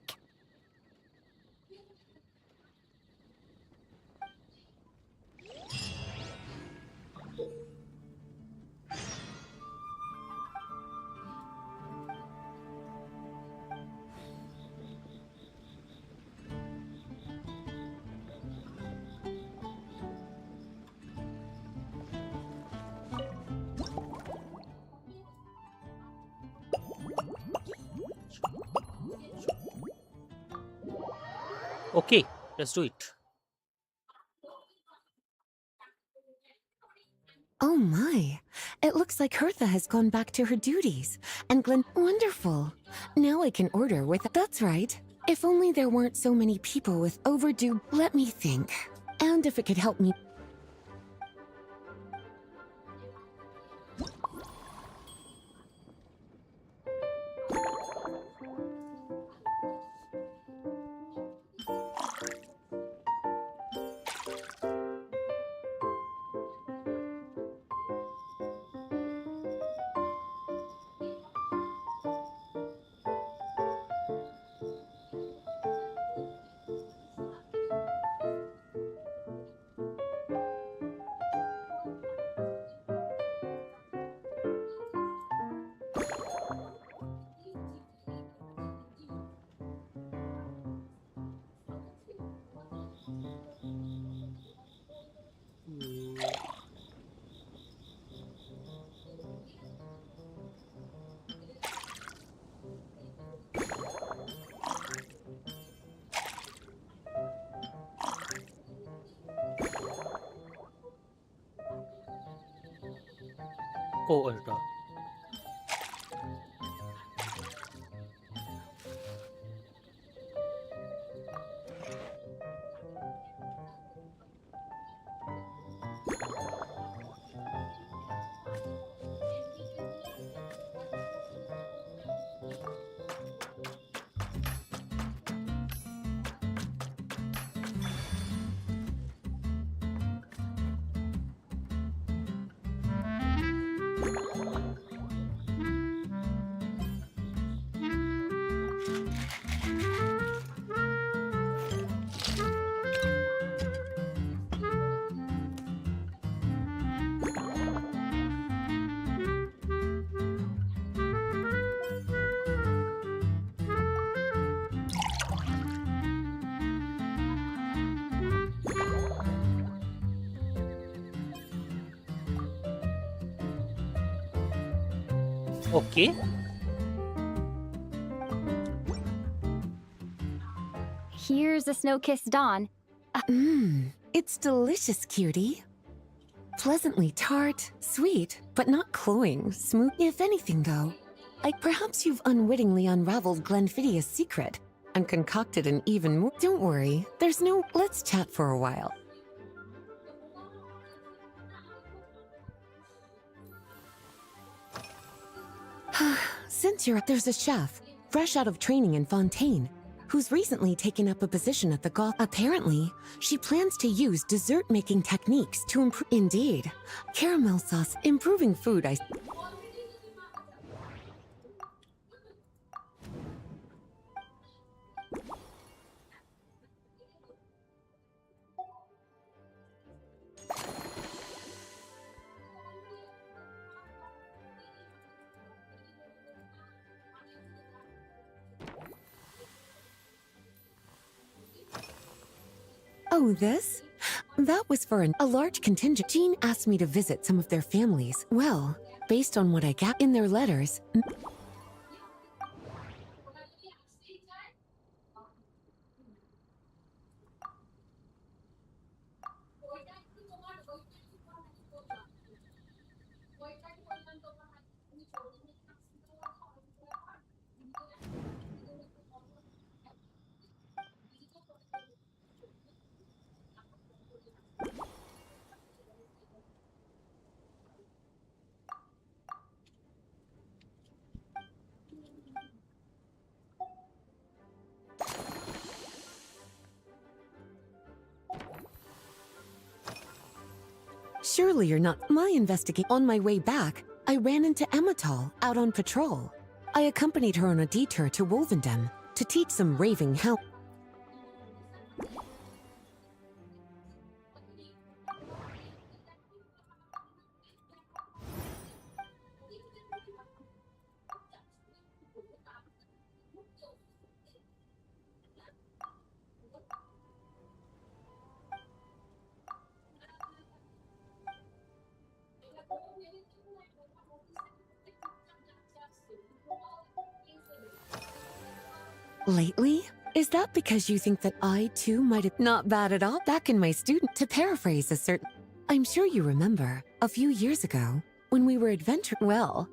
Okay, let's do it. Oh my. It looks like Hertha has gone back to her duties. And Glenn, wonderful. Now I can order with... That's right. If only there weren't so many people with overdue... Let me think. And if it could help me... Oh, Ultra. Okay. Here's a snow-kissed dawn. It's delicious, cutie. Pleasantly tart, sweet, but not cloying, smooth. If anything, though, perhaps you've unwittingly unraveled Glenfiddia's secret. and concocted an even more. Don't worry, there's no. Let's chat for a while. Since you're. There's a chef, fresh out of training in Fontaine, who's recently taken up a position at the Goth. Apparently, she plans to use dessert-making techniques to improve. Indeed. Caramel sauce, improving food, I. Oh, this? That was for a large contingent. Jean asked me to visit some of their families. Well, based on what I got in their letters... Surely you're not. On my way back, I ran into Emmetall out on patrol. I accompanied her on a detour to Wolvendem to teach some raving how. Lately? Is that because you think that I, too, might have... Not bad at all. Back in my student... To paraphrase a certain... I'm sure you remember, a few years ago, when we were adventuring... Well...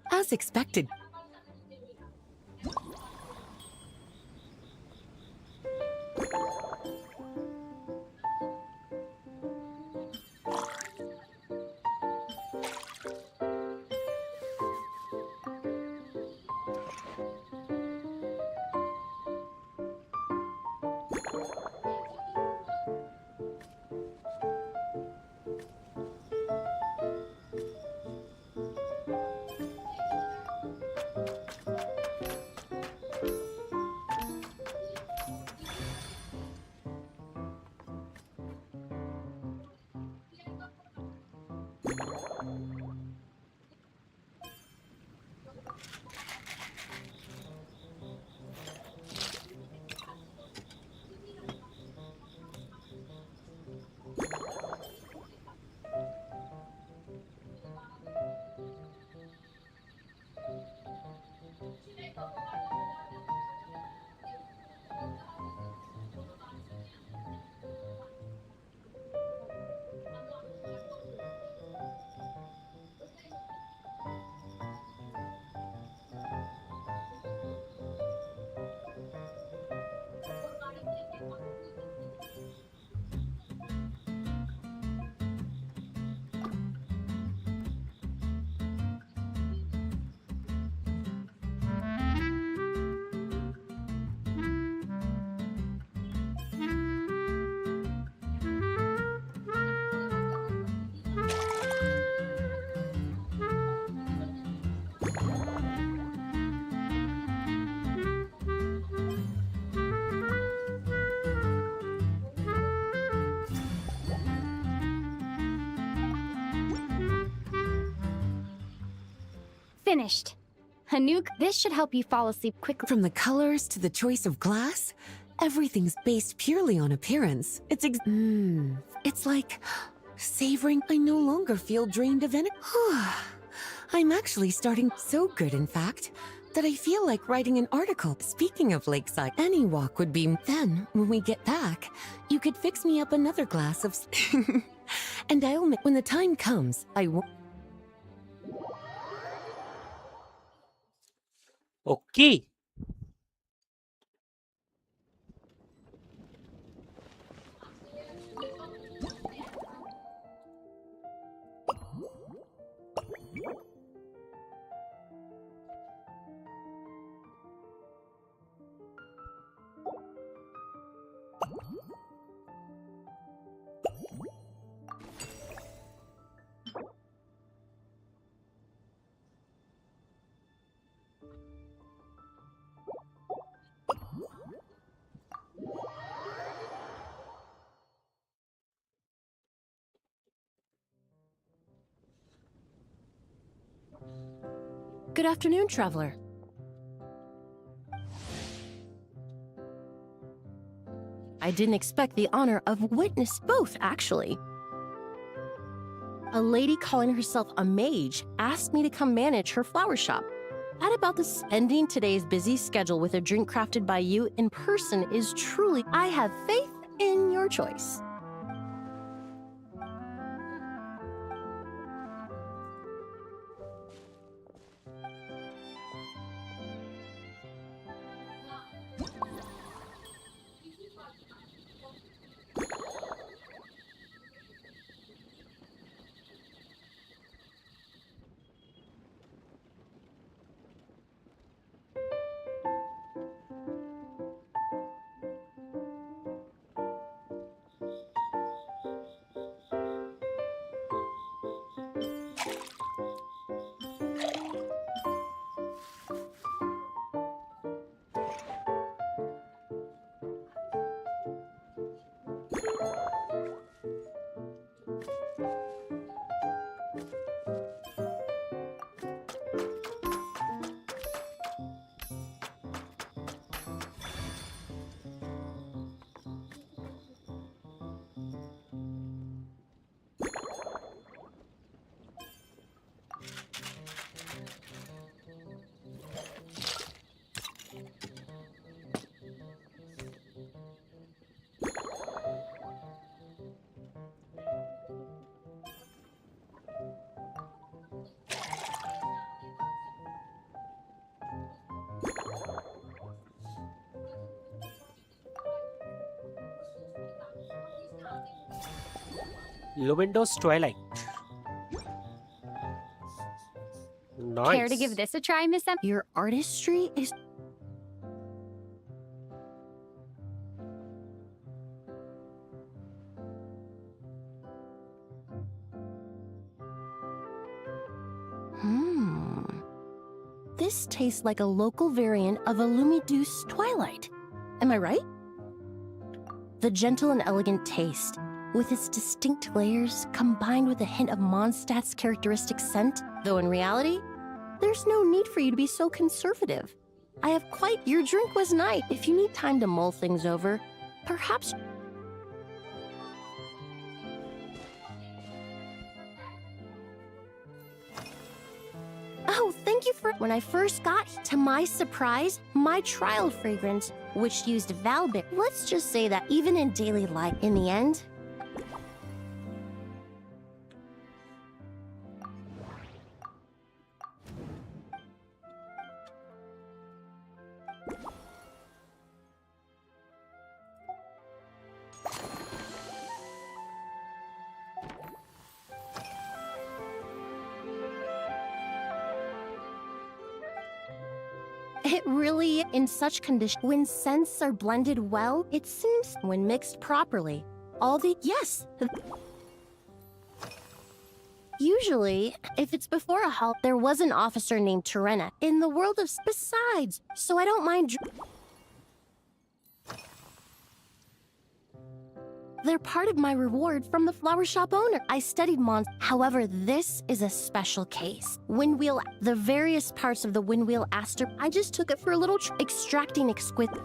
As expected. Finished. This should help you fall asleep quickly. From the colors to the choice of glass, everything's based purely on appearance. It's like savoring. I no longer feel drained of energy. I'm actually starting so good, in fact, that I feel like writing an article. Speaking of lakeside, any walk would be. Then, when we get back, you could fix me up another glass of. And when the time comes, I won't. Okay. Good afternoon, traveler. I didn't expect the honor of witness both, actually. A lady calling herself a mage asked me to come manage her flower shop. At about the ending today's busy schedule with a drink crafted by you in person is truly. I have faith in your choice. Luminous Twilight. Nice. Care to give this a try, Miss Em? Your artistry is... This tastes like a local variant of a Lumideuse Twilight. Am I right? The gentle and elegant taste, with its distinct layers, combined with a hint of Mondstadt's characteristic scent, though in reality, there's no need for you to be so conservative. I have quite... Your drink was nice. If you need time to mull things over, perhaps... Oh, thank you for... When I first got, to my surprise, my trial fragrance, which used Valbic. Let's just say that even in daily life, in the end... It really, in such condition, when scents are blended well, it seems, when mixed properly, all the, yes! Usually, if it's before a halt, there was an officer named Terena in the world of, besides, so I don't mind. They're part of my reward from the flower shop owner. I studied However, this is a special case. Windwheel, the various parts of the windwheel aster. I just took it for a little extracting exquisite.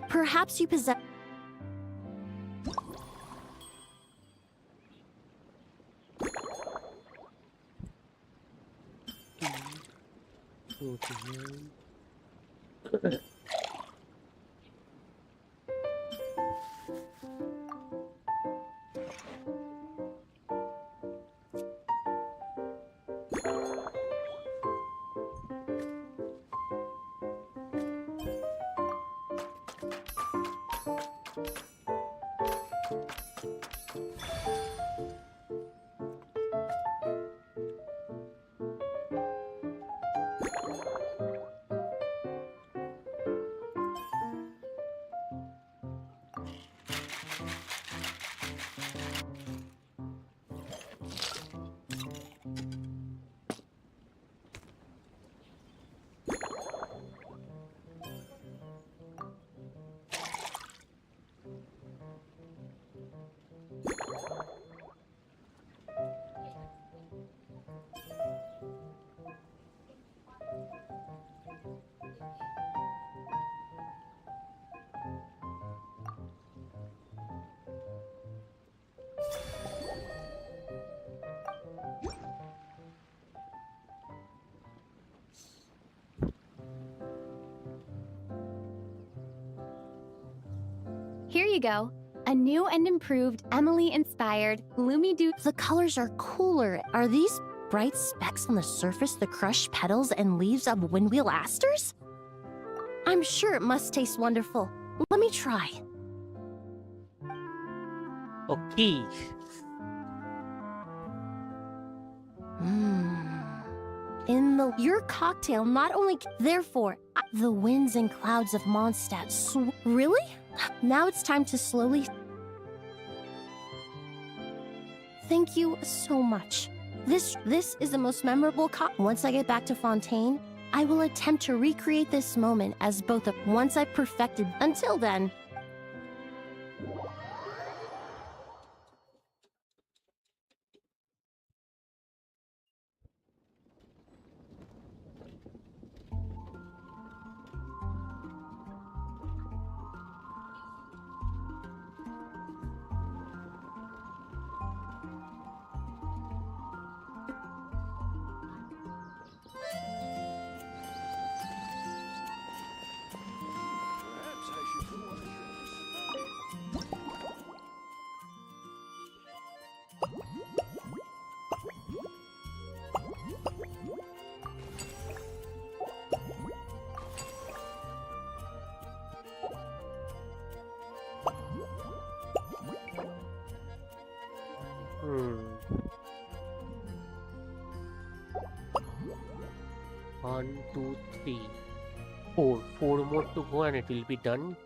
Perhaps you possess. Here you go. A new and improved, Emily-inspired, gloomy doo. The colors are cooler. Are these bright specks on the surface the crushed petals and leaves of windwheel asters? I'm sure it must taste wonderful. Let me try. Okay. Your cocktail not only therefore the winds and clouds of Mondstadt really? Now it's time to slowly. Thank you so much. This is the most memorable Once I get back to Fontaine, I will attempt to recreate this moment as both once I've perfected. Until then. Perhaps I should go on a trip. One, two, three, four. Four more to go and it will be done.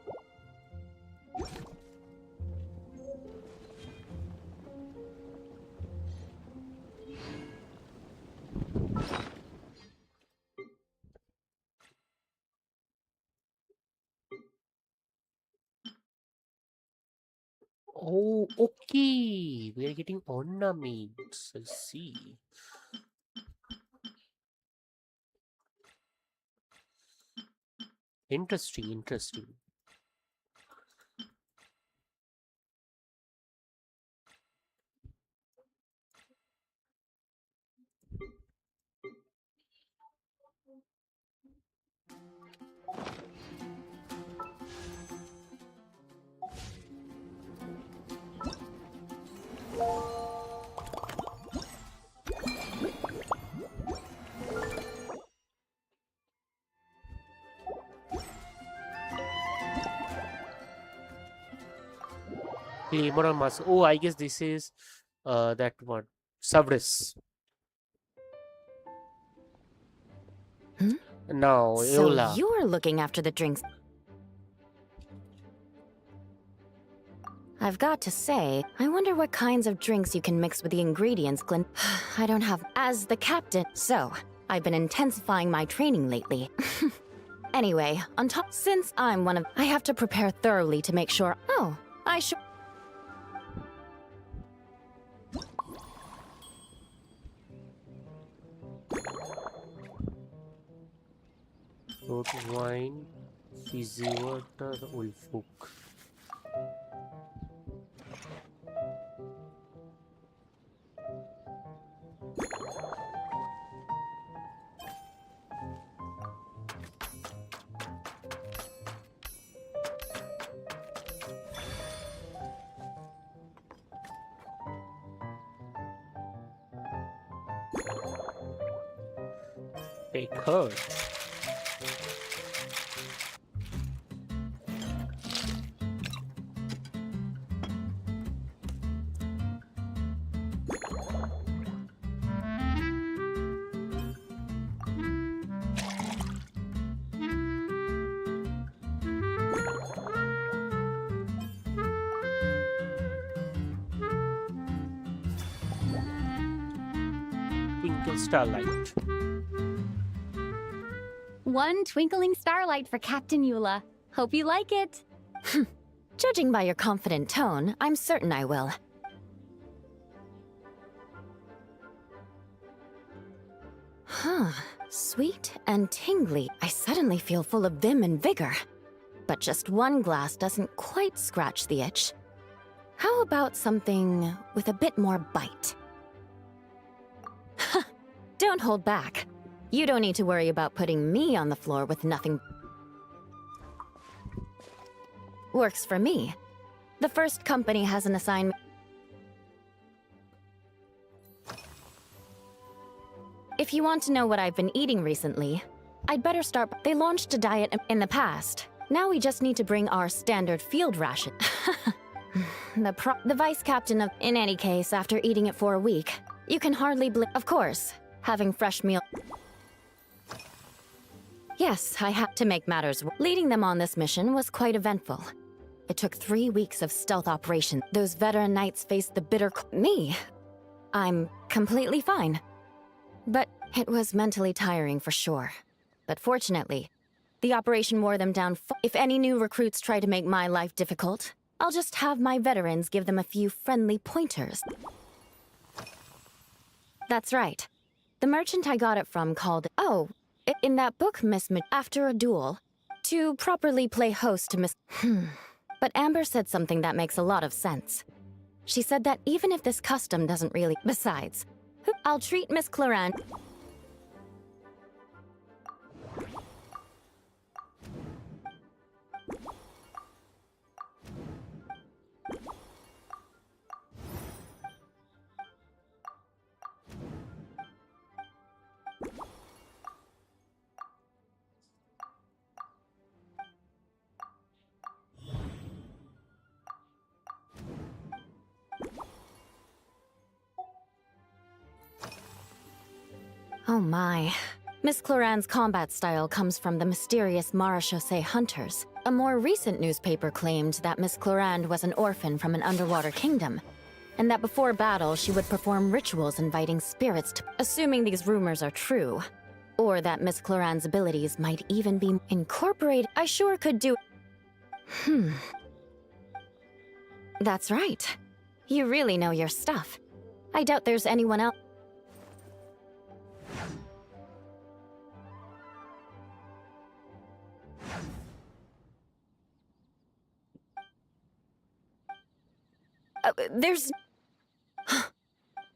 Oh, okay. We are getting ornaments. I see. Interesting, interesting. Claymore or Mask. Oh, I guess this is that one. Sabris. Now, So Eola. you're looking after the drinks. I've got to say, I wonder what kinds of drinks you can mix with the ingredients, Glenn. I don't have... As the captain, so I've been intensifying my training lately. Anyway, on top, since I'm one of... I have to prepare thoroughly to make sure... Oh, I should... Rot wine, fizzy water, Ulfuk. Take her. Twinkle starlight. One twinkling starlight for Captain Eula. Hope you like it. Judging by your confident tone, I'm certain I will. Huh. Sweet and tingly. I suddenly feel full of vim and vigor. But just one glass doesn't quite scratch the itch. How about something with a bit more bite? Don't hold back. You don't need to worry about putting me on the floor with nothing. Works for me. The first company has an assignment. If you want to know what I've been eating recently, I'd better start. They launched a diet in the past. Now we just need to bring our standard field ration. The vice captain of... In any case, after eating it for a week, you can hardly Of course, having fresh meal... Yes, I had to make matters. Leading them on this mission was quite eventful. It took 3 weeks of stealth operation. Those veteran knights faced the bitter... Me? I'm completely fine. But it was mentally tiring for sure. But fortunately, the operation wore them down. If any new recruits try to make my life difficult, I'll just have my veterans give them a few friendly pointers. That's right. The merchant I got it from called... Oh, in that book, after a duel, to properly play host to Miss... But Amber said something that makes a lot of sense. She said that even if this custom doesn't really... Besides, I'll treat Miss Cloran... Oh my. Miss Cloran's combat style comes from the mysterious Marechaussee hunters. A more recent newspaper claimed that Miss Cloran was an orphan from an underwater kingdom, and that before battle she would perform rituals inviting spirits to... Assuming these rumors are true, or that Miss Cloran's abilities might even be incorporated... I sure could do... That's right. You really know your stuff. I doubt there's anyone else... There's...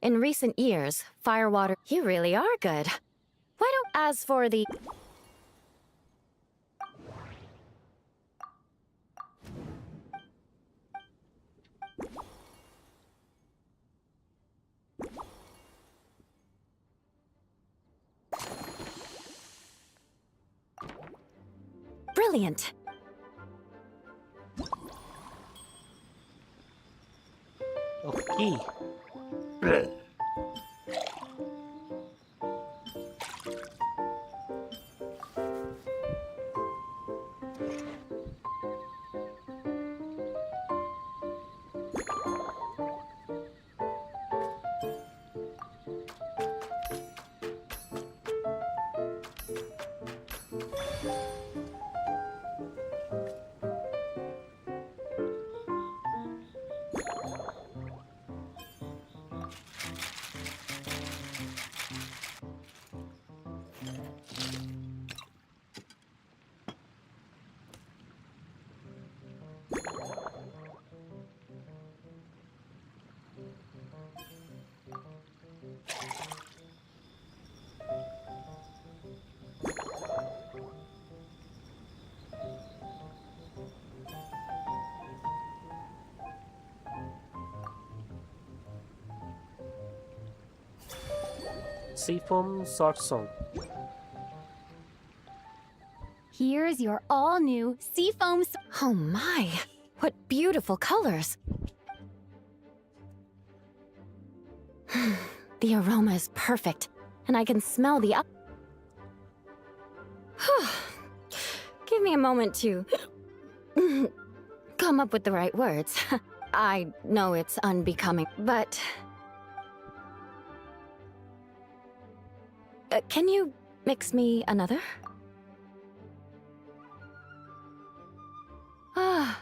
In recent years, Firewater... You really are good. Why don't... As for the... Brilliant. Key. Seafoam short song. Here's your all-new Seafoam. Oh my, what beautiful colors. The aroma is perfect, and I can smell the up. Give me a moment to come up with the right words. I know it's unbecoming, but... can you mix me another? I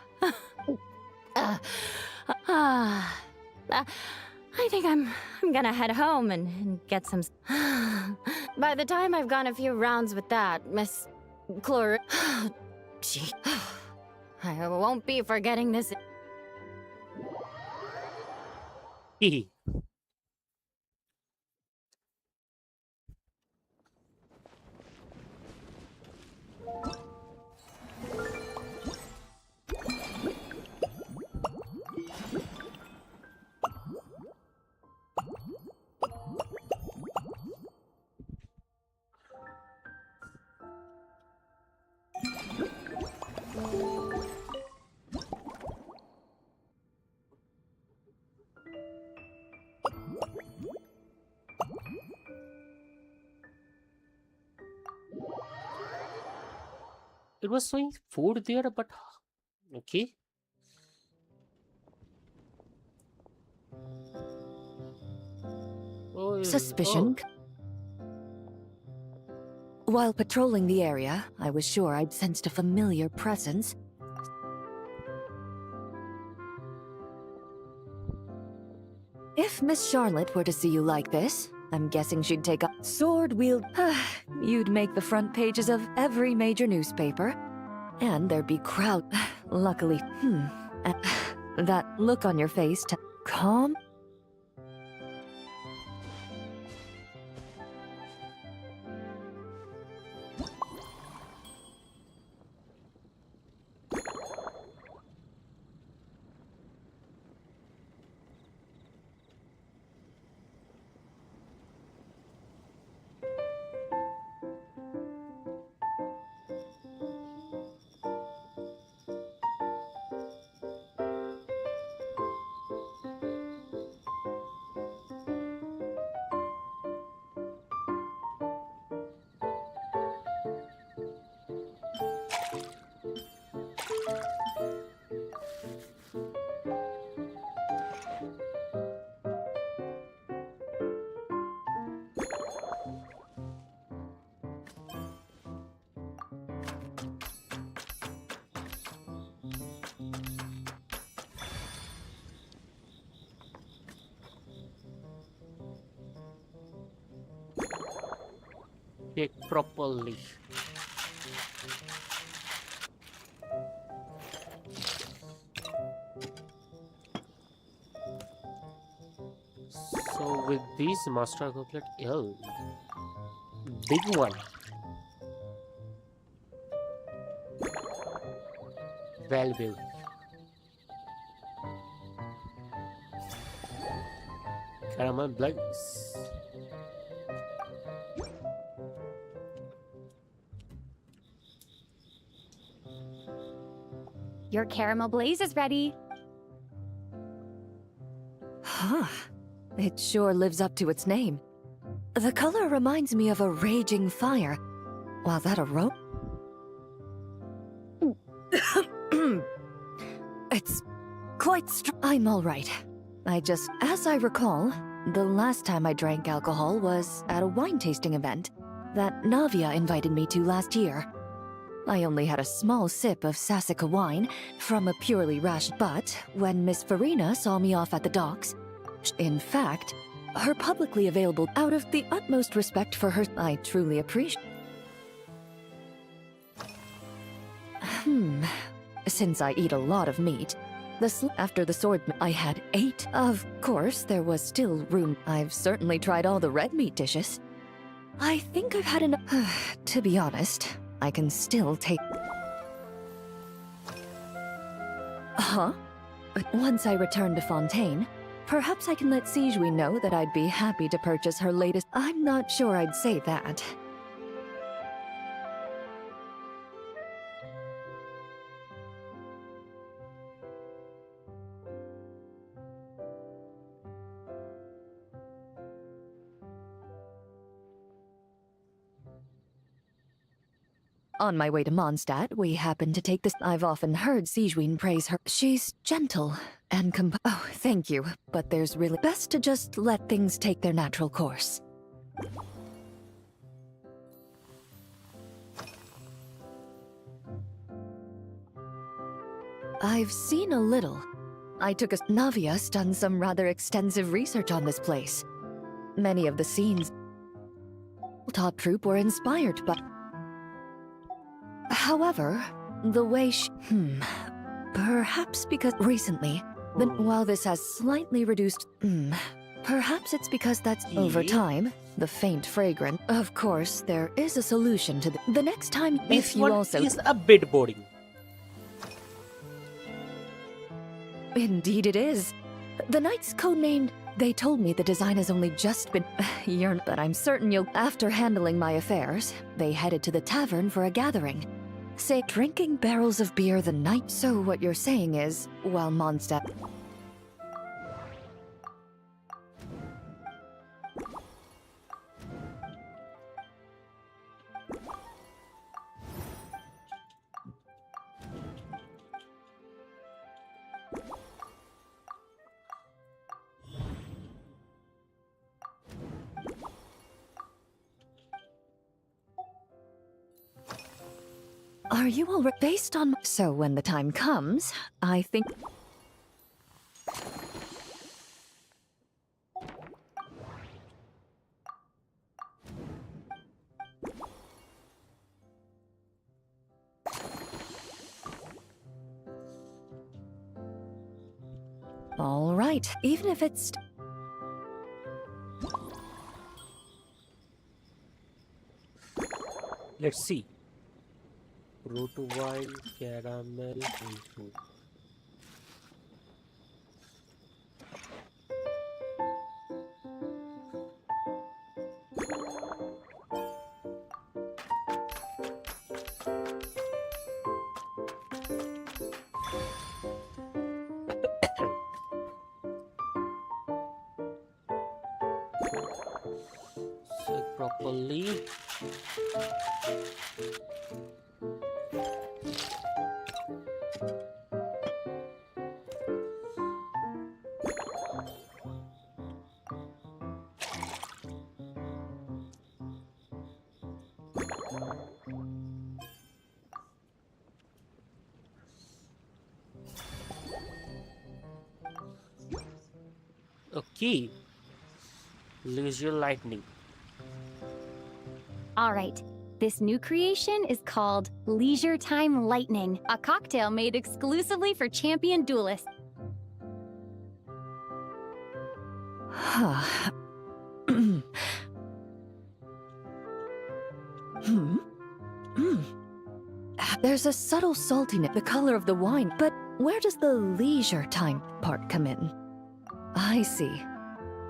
think I'm gonna head home and get some... By the time I've gone a few rounds with that, Miss Chlor... Gee, I won't be forgetting this. It was showing food there, but okay. Oh, Suspicion. While patrolling the area, I was sure I'd sensed a familiar presence. If Miss Charlotte were to see you like this, I'm guessing she'd take a sword wield. You'd make the front pages of every major newspaper. And there'd be crowd. Luckily, that look on your face to calm. Check properly. So with this master couplet L, big one. Well built. Caramel blends. Your caramel blaze is ready. It sure lives up to its name. The color reminds me of a raging fire. While that aroma... It's quite I'm all right. As I recall, the last time I drank alcohol was at a wine tasting event that Navia invited me to last year. I only had a small sip of Sassica wine from a purely rash, but when Miss Farina saw me off at the docks, in fact, her publicly available, out of the utmost respect for her, I truly appreciate. Since I eat a lot of meat, after the sword, I had 8. Of course, there was still room. I've certainly tried all the red meat dishes. I think I've had enough. To be honest, I can still take... But once I return to Fontaine, perhaps I can let Sijui know that I'd be happy to purchase her latest... I'm not sure I'd say that. On my way to Mondstadt, we happened to take this. I've often heard Sijui praise her. She's gentle and oh, thank you, but there's really best to just let things take their natural course. I've seen a little. Navia's done some rather extensive research on this place. Many of the scenes top troop were inspired by... However, the way perhaps because recently, while this has slightly reduced... perhaps it's because that's over time, the faint fragrance. Of course, there is a solution to the next time This if you one also... is a bit boring. Indeed it is. The knight's codenamed... They told me the design has only just been... but I'm certain you'll... After handling my affairs, they headed to the tavern for a gathering. Say, drinking barrels of beer the night... So what you're saying is, while Mondstadt... Are you all right? Based on... So when the time comes, I think... All right, even if it's... Let's see. Root wine, caramel, info. Say properly. Okay. Leisure lightning. All right. This new creation is called Leisure Time Lightning, a cocktail made exclusively for champion duelists. There's a subtle saltiness, the color of the wine, but where does the leisure time part come in? I see.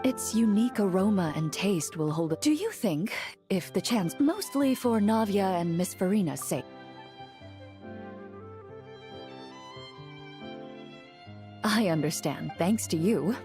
Its unique aroma and taste will hold it. Do you think, if the chance, mostly for Navia and Miss Farina's sake? I understand. Thanks to you.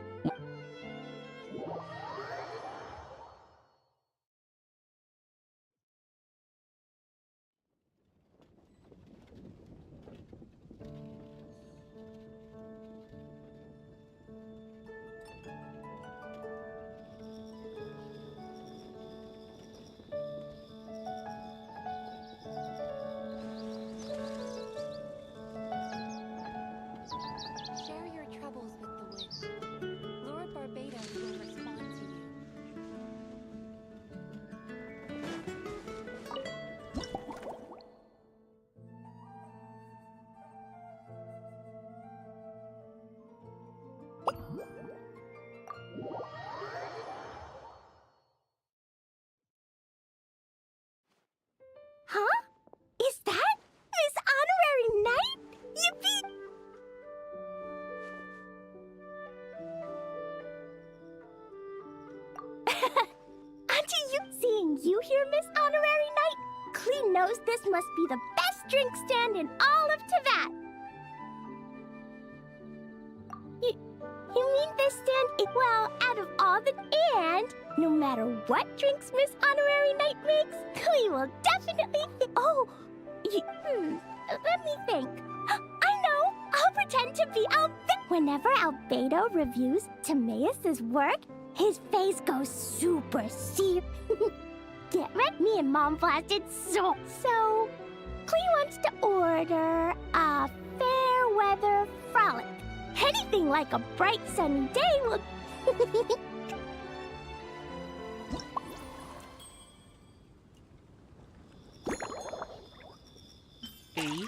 knows this must be the best drink stand in all of Teyvat. You mean this stand? Well, out of all the... And no matter what drinks Miss Honorary Knight makes, Klee will definitely... let me think. I know! I'll pretend to be Whenever Albedo reviews Timaeus' work, his face goes super serious. Get ready, me and Mom blasted so... So, Klee wants to order a fair weather frolic. Anything like a bright sunny day will... Tea,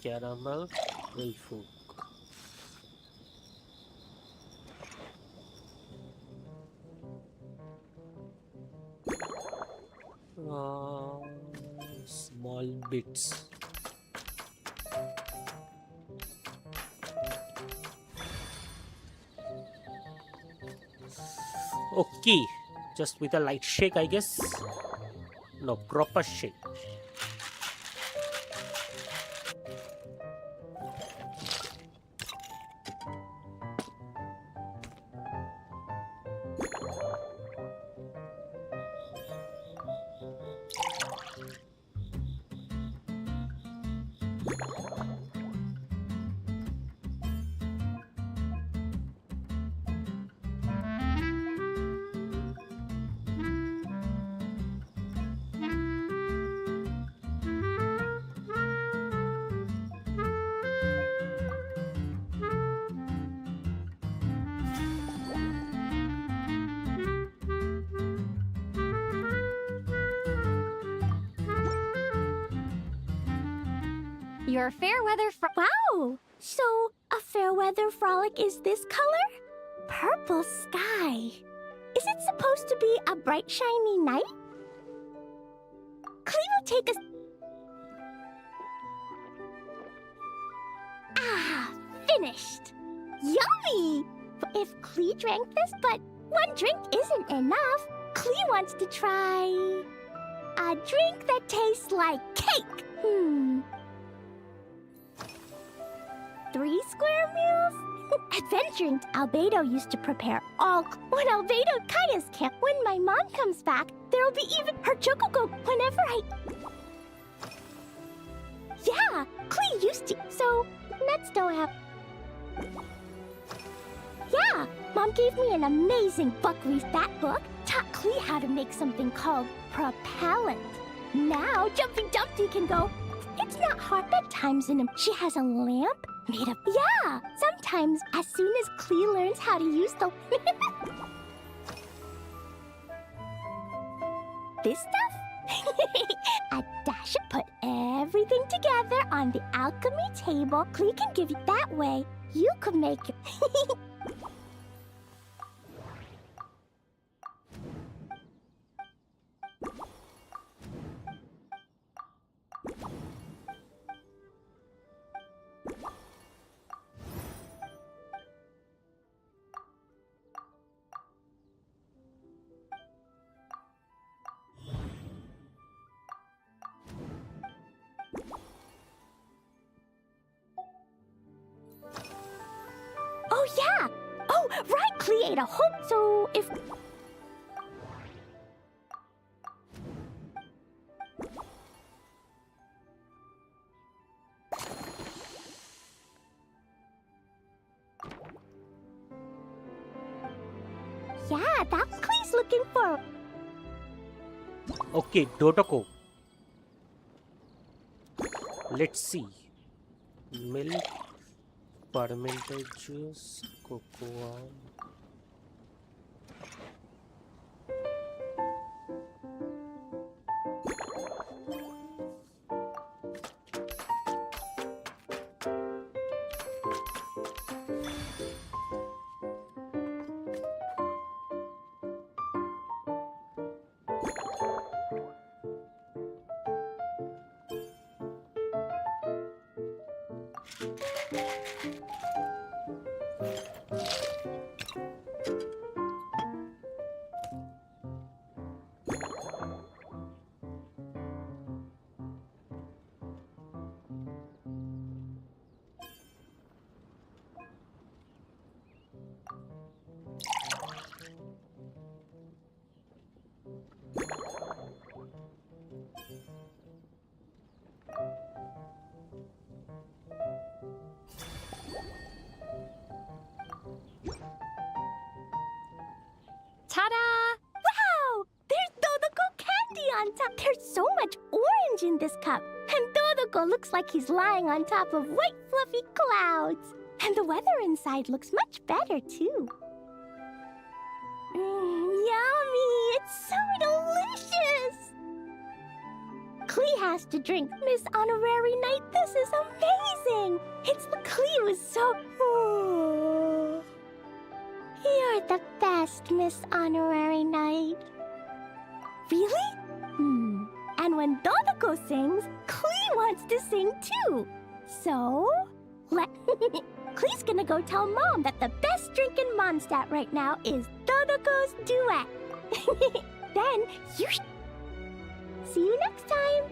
caramel, Wilfuk. Small bits. Okay, just with a light shake, I guess. No, proper shake. Your fair weather Wow! So, a fair weather frolic is this color? Purple sky. Is it supposed to be a bright, shiny night? Klee will take us... Ah, finished! Yummy! If Klee drank this, but one drink isn't enough. Klee wants to try... a drink that tastes like cake. 3 square meals? Adventuring Albedo used to prepare all... When Albedo Kaya's camp, when my mom comes back, there'll be even her chococo whenever I... Yeah, Klee used to, so nuts don't have... Yeah, Mom gave me an amazing buckwheat that book, taught Klee how to make something called propellant. Now Jumping Dumpty can go... It's not hard bedtimes in him. She has a lamp made of... Yeah! Sometimes, as soon as Klee learns how to use the... This stuff? Adasha put everything together on the alchemy table. Klee can give you that way. You could make it... Oh, yeah! Oh, right, Klee ate a whole... So, if... Yeah, that's Klee's looking for... Okay, Dotoko. Let's see. Milk, fermented juice, cocoa. top. There's so much orange in this cup. And Dodoko looks like he's lying on top of white fluffy clouds. And the weather inside looks much better, too. Yummy! It's so delicious! Klee has to drink. Miss Honorary Knight, this is amazing! Klee was so... Oh. You're the best, Miss Honorary Knight. Really? And when Dodoko sings, Klee wants to sing too. So, Klee's gonna go tell Mom that the best drink in Mondstadt right now is Dodoko's duet. Then you see you next time.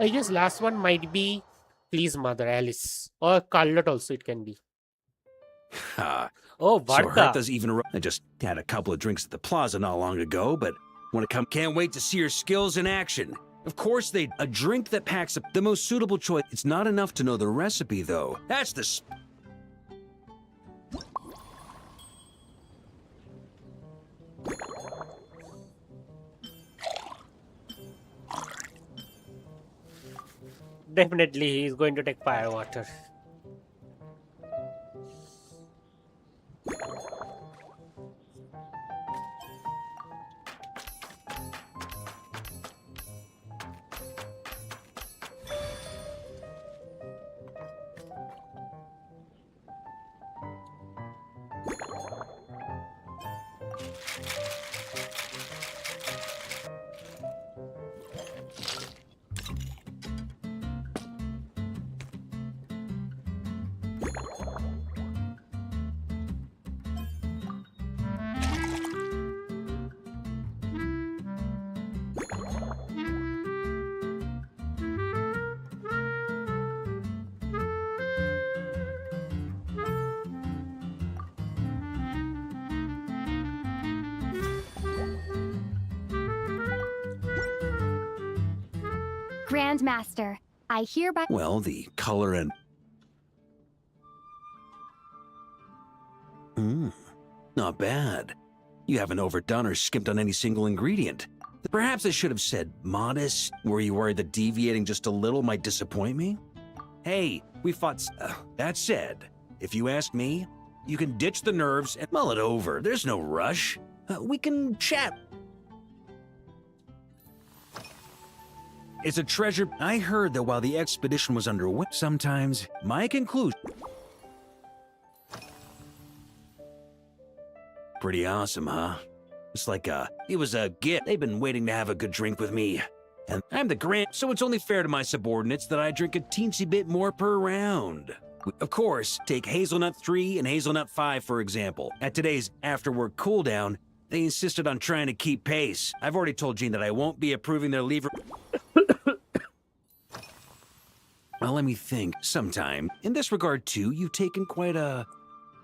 I guess last one might be Please Mother Alice. Or Carlot also it can be. Oh, Varka. So Hertha's even... I just had a couple of drinks at the plaza not long ago, but when it comes... Can't wait to see your skills in action. Of course they... A drink that packs up the most suitable choice. It's not enough to know the recipe, though. That's the... Definitely he is going to take fire water. Grandmaster, I hereby... Well, the color and... Not bad. You haven't overdone or skimped on any single ingredient. Perhaps I should have said modest. Were you worried that deviating just a little might disappoint me? Hey, we fought... that said, if you ask me, you can ditch the nerves and mull it over. There's no rush. We can chat. It's a treasure. I heard that while the expedition was underway, sometimes my conclusion... Pretty awesome, huh? It's like it was a gift. They've been waiting to have a good drink with me. And I'm the grand, so it's only fair to my subordinates that I drink a teensy bit more per round. Of course, take Hazelnut 3 and Hazelnut 5, for example. At today's after-work cooldown, they insisted on trying to keep pace. I've already told Jean that I won't be approving their lever... Well, let me think. Sometime. In this regard, too, you've taken quite a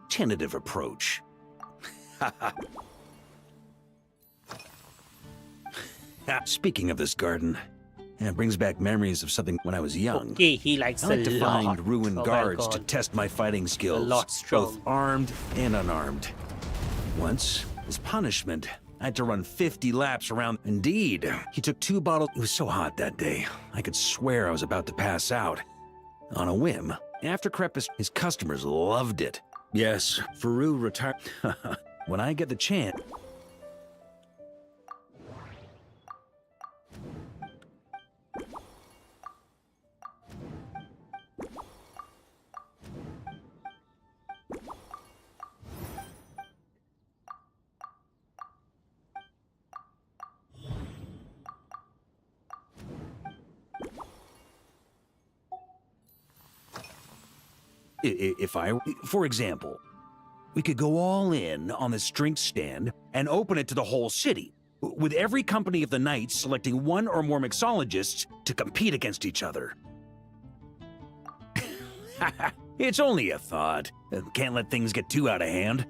tentative approach. Speaking of this garden, it brings back memories of something when I was young. Okay, he likes I like to a find lot. ruined Oh my guards to God. test my fighting skills, A lot strong. both armed and unarmed. Once, as punishment, I had to run 50 laps around. Indeed, he took 2 bottles. It was so hot that day, I could swear I was about to pass out. On a whim, after Crepus, his customers loved it. Yes, Faru retired. When I get the chance. For example, we could go all in on this drink stand and open it to the whole city, with every company of the Knights selecting one or more mixologists to compete against each other. It's only a thought. Can't let things get too out of hand.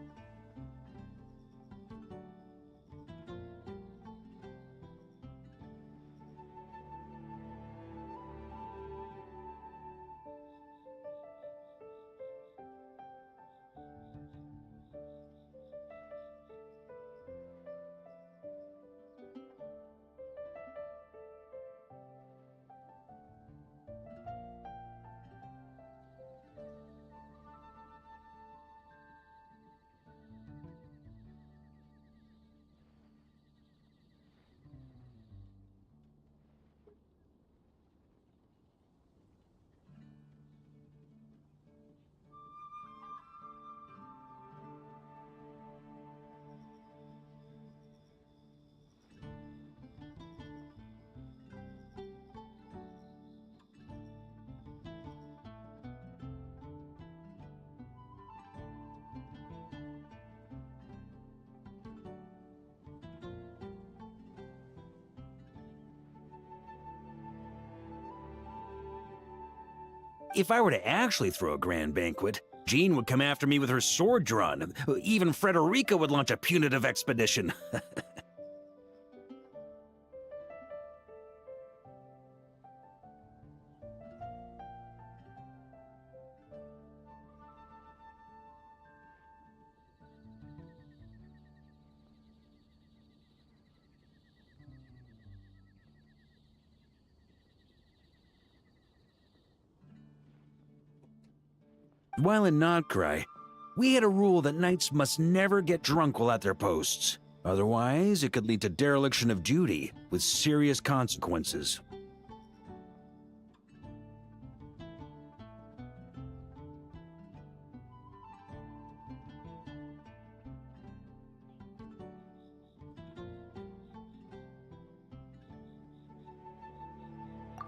If I were to actually throw a grand banquet, Jean would come after me with her sword drawn. Even Frederica would launch a punitive expedition. While in Notcry, we had a rule that knights must never get drunk while at their posts. Otherwise, it could lead to dereliction of duty, with serious consequences.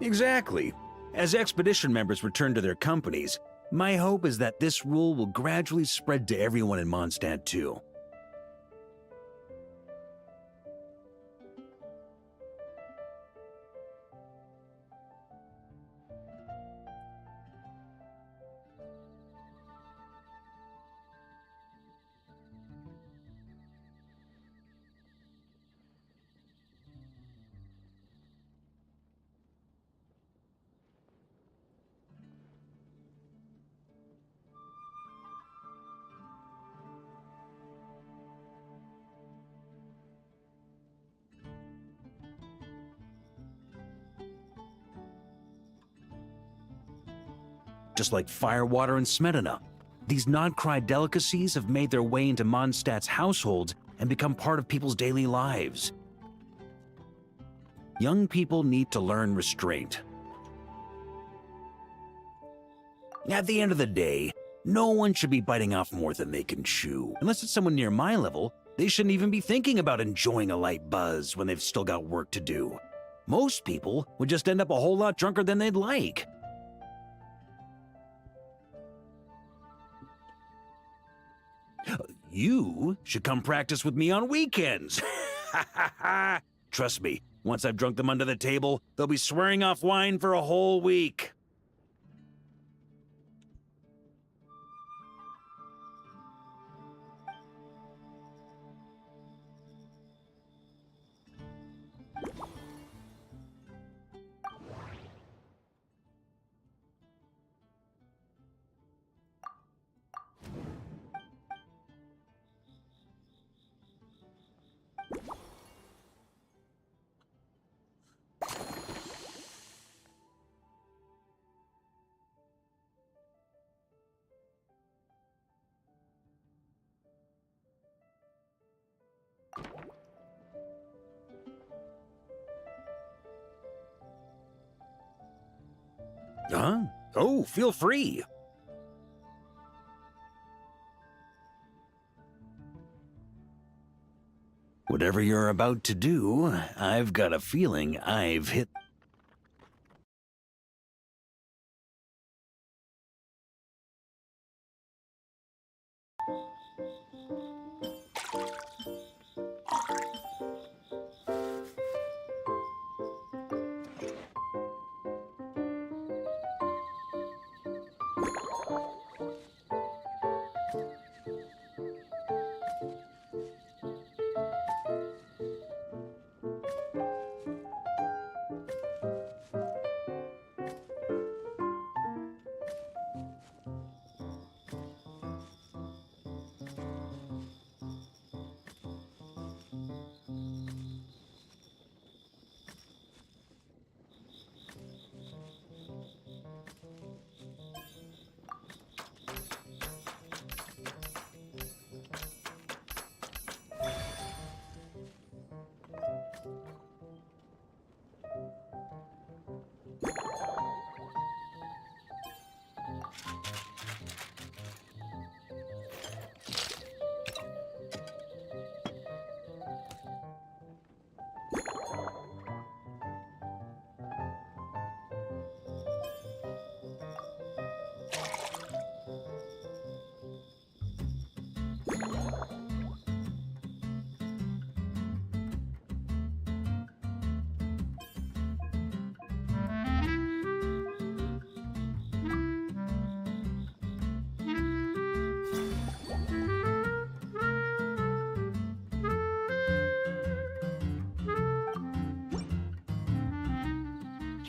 Exactly. As expedition members return to their companies, my hope is that this rule will gradually spread to everyone in Mondstadt too. Just like firewater and Smedina, these Notcry delicacies have made their way into Mondstadt's households and become part of people's daily lives. Young people need to learn restraint. At the end of the day, no one should be biting off more than they can chew. Unless it's someone near my level, they shouldn't even be thinking about enjoying a light buzz when they've still got work to do. Most people would just end up a whole lot drunker than they'd like. You should come practice with me on weekends. Trust me, once I've drunk them under the table, they'll be swearing off wine for a whole week. Huh? Oh, feel free. Whatever you're about to do, I've got a feeling I've hit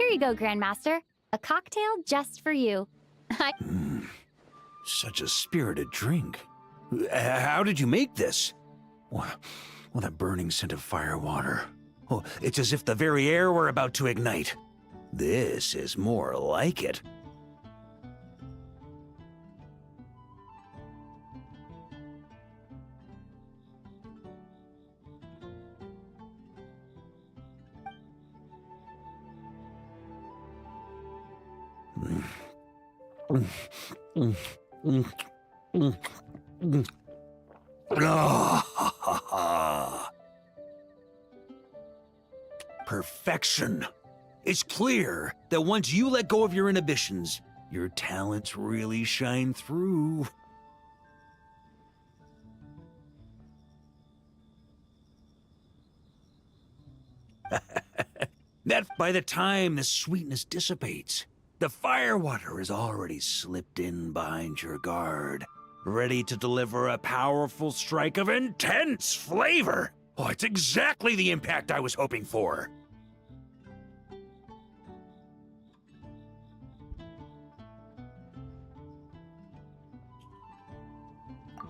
Here you go, Grandmaster. A cocktail just for you. Such a spirited drink. How did you make this? Well, that burning scent of firewater. Oh, it's as if the very air were about to ignite. This is more like it. Perfection. It's clear that once you let go of your inhibitions, your talents really shine through. That by the time the sweetness dissipates, the firewater has already slipped in behind your guard, ready to deliver a powerful strike of intense flavor. Oh, it's exactly the impact I was hoping for.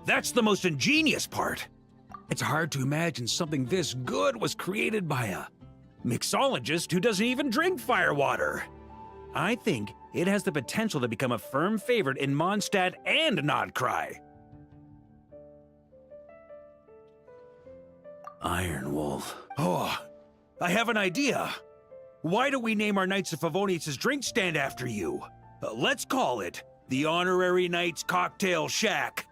That's the most ingenious part. It's hard to imagine something this good was created by a mixologist who doesn't even drink firewater. I think it has the potential to become a firm favorite in Mondstadt and Nodcry. Iron Wolf. Oh, I have an idea. Why don't we name our Knights of Favonius' drink stand after you? Let's call it the Honorary Knights Cocktail Shack.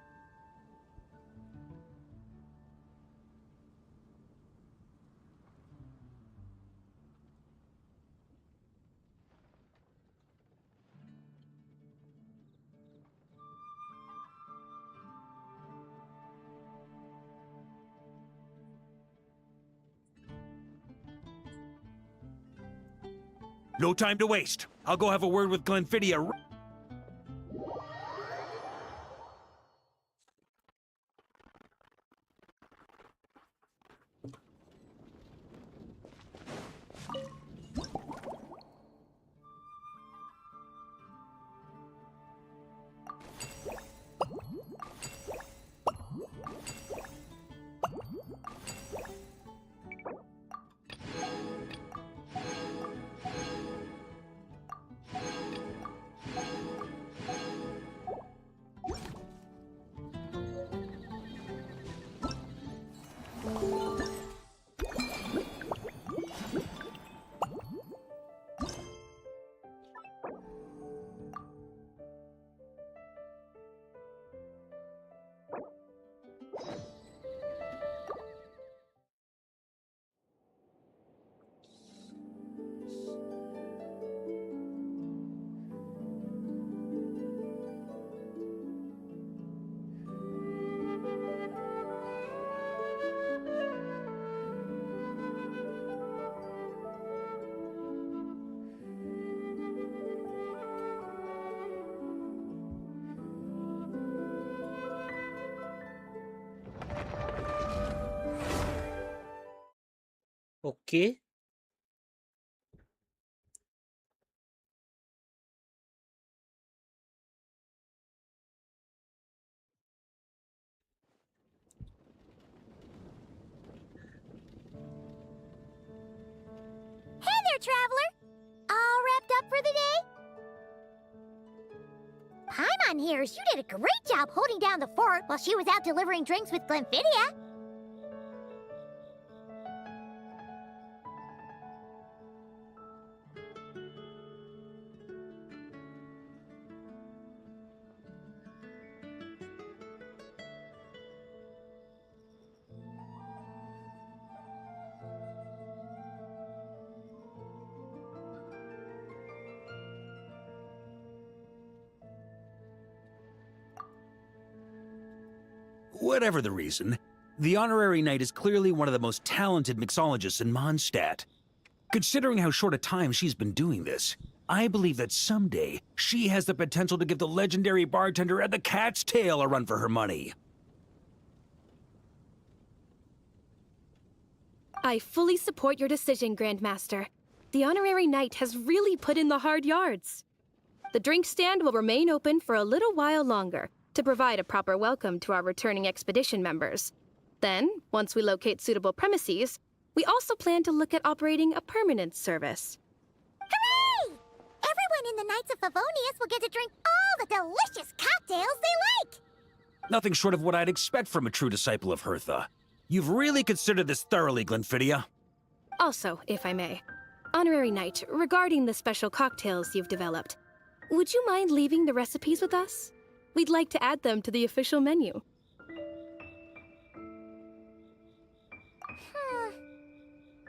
No time to waste. I'll go have a word with Glenfiddich. Okay. Hey there, traveler! All wrapped up for the day? Paimon hears you did a great job holding down the fort while she was out delivering drinks with Glenfiddich. Whatever the reason, the Honorary Knight is clearly one of the most talented mixologists in Mondstadt. Considering how short a time she's been doing this, I believe that someday she has the potential to give the legendary bartender at the Cat's Tail a run for her money. I fully support your decision, Grandmaster. The honorary knight has really put in the hard yards. The drink stand will remain open for a little while longer to provide a proper welcome to our returning expedition members. Then, once we locate suitable premises, we also plan to look at operating a permanent service. Hooray! Everyone in the Knights of Favonius will get to drink all the delicious cocktails they like! Nothing short of what I'd expect from a true disciple of Hertha. You've really considered this thoroughly, Glenfidia. Also, if I may, honorary knight, regarding the special cocktails you've developed, would you mind leaving the recipes with us? We'd like to add them to the official menu.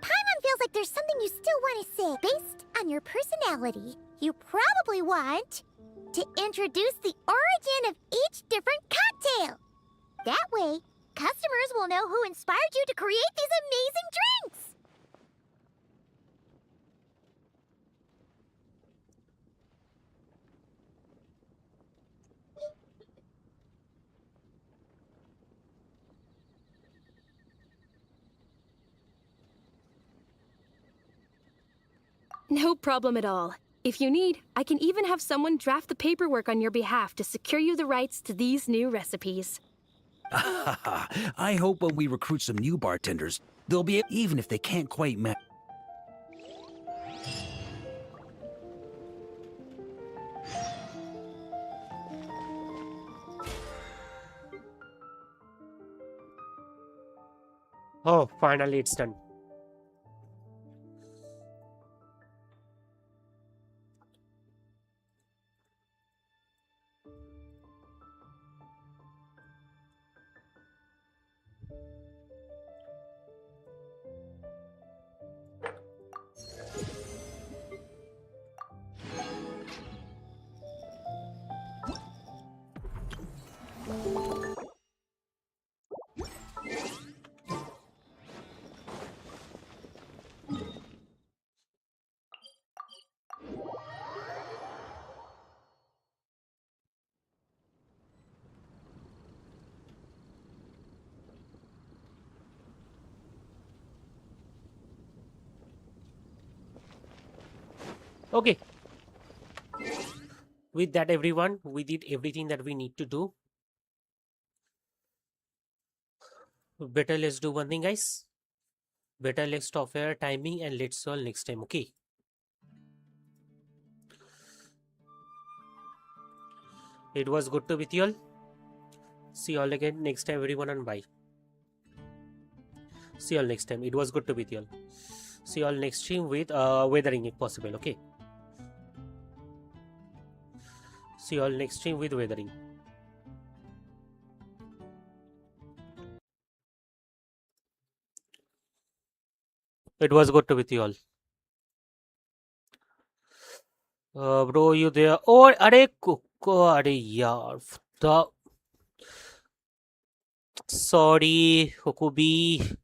Paimon feels like there's something you still want to say. Based on your personality, you probably want to introduce the origin of each different cocktail. That way, customers will know who inspired you to create these amazing drinks. No problem at all. If you need, I can even have someone draft the paperwork on your behalf to secure you the rights to these new recipes. I hope when we recruit some new bartenders, they'll be even if they can't quite match. Oh, finally it's done. Okay. With that, everyone, we did everything that we need to do. Better let's do one thing, guys. Better let's stop here timing and let's all next time, okay? It was good to with you all. See you all again next time, everyone, and bye. See you all next time. It was good to with you all. See you all next stream with weathering if possible, okay? See you all next stream with weathering. It was good to with you all. Bro, you there? Oh, are yaar. Sorry, Hokubi.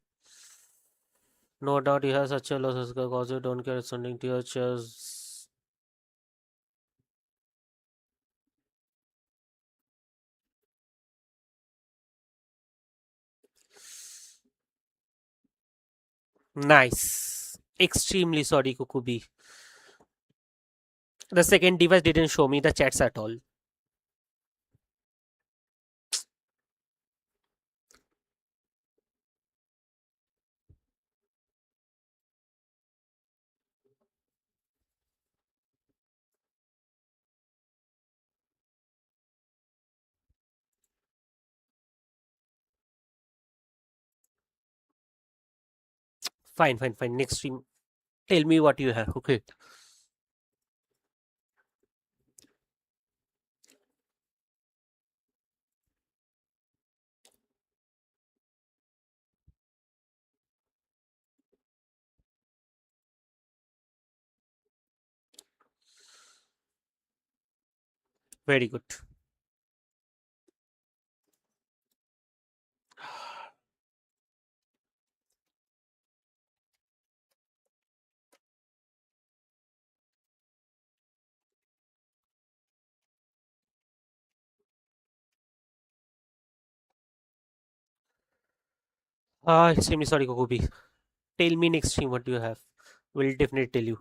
No doubt you have such a loss because you don't care sending to your chest. Nice. Extremely sorry, Kukubi. The second device didn't show me the chats at all. Fine. Next stream. Tell me what you have, okay? Very good. Extremely sorry, Kukubi. Tell me next stream what you have. We'll definitely tell you.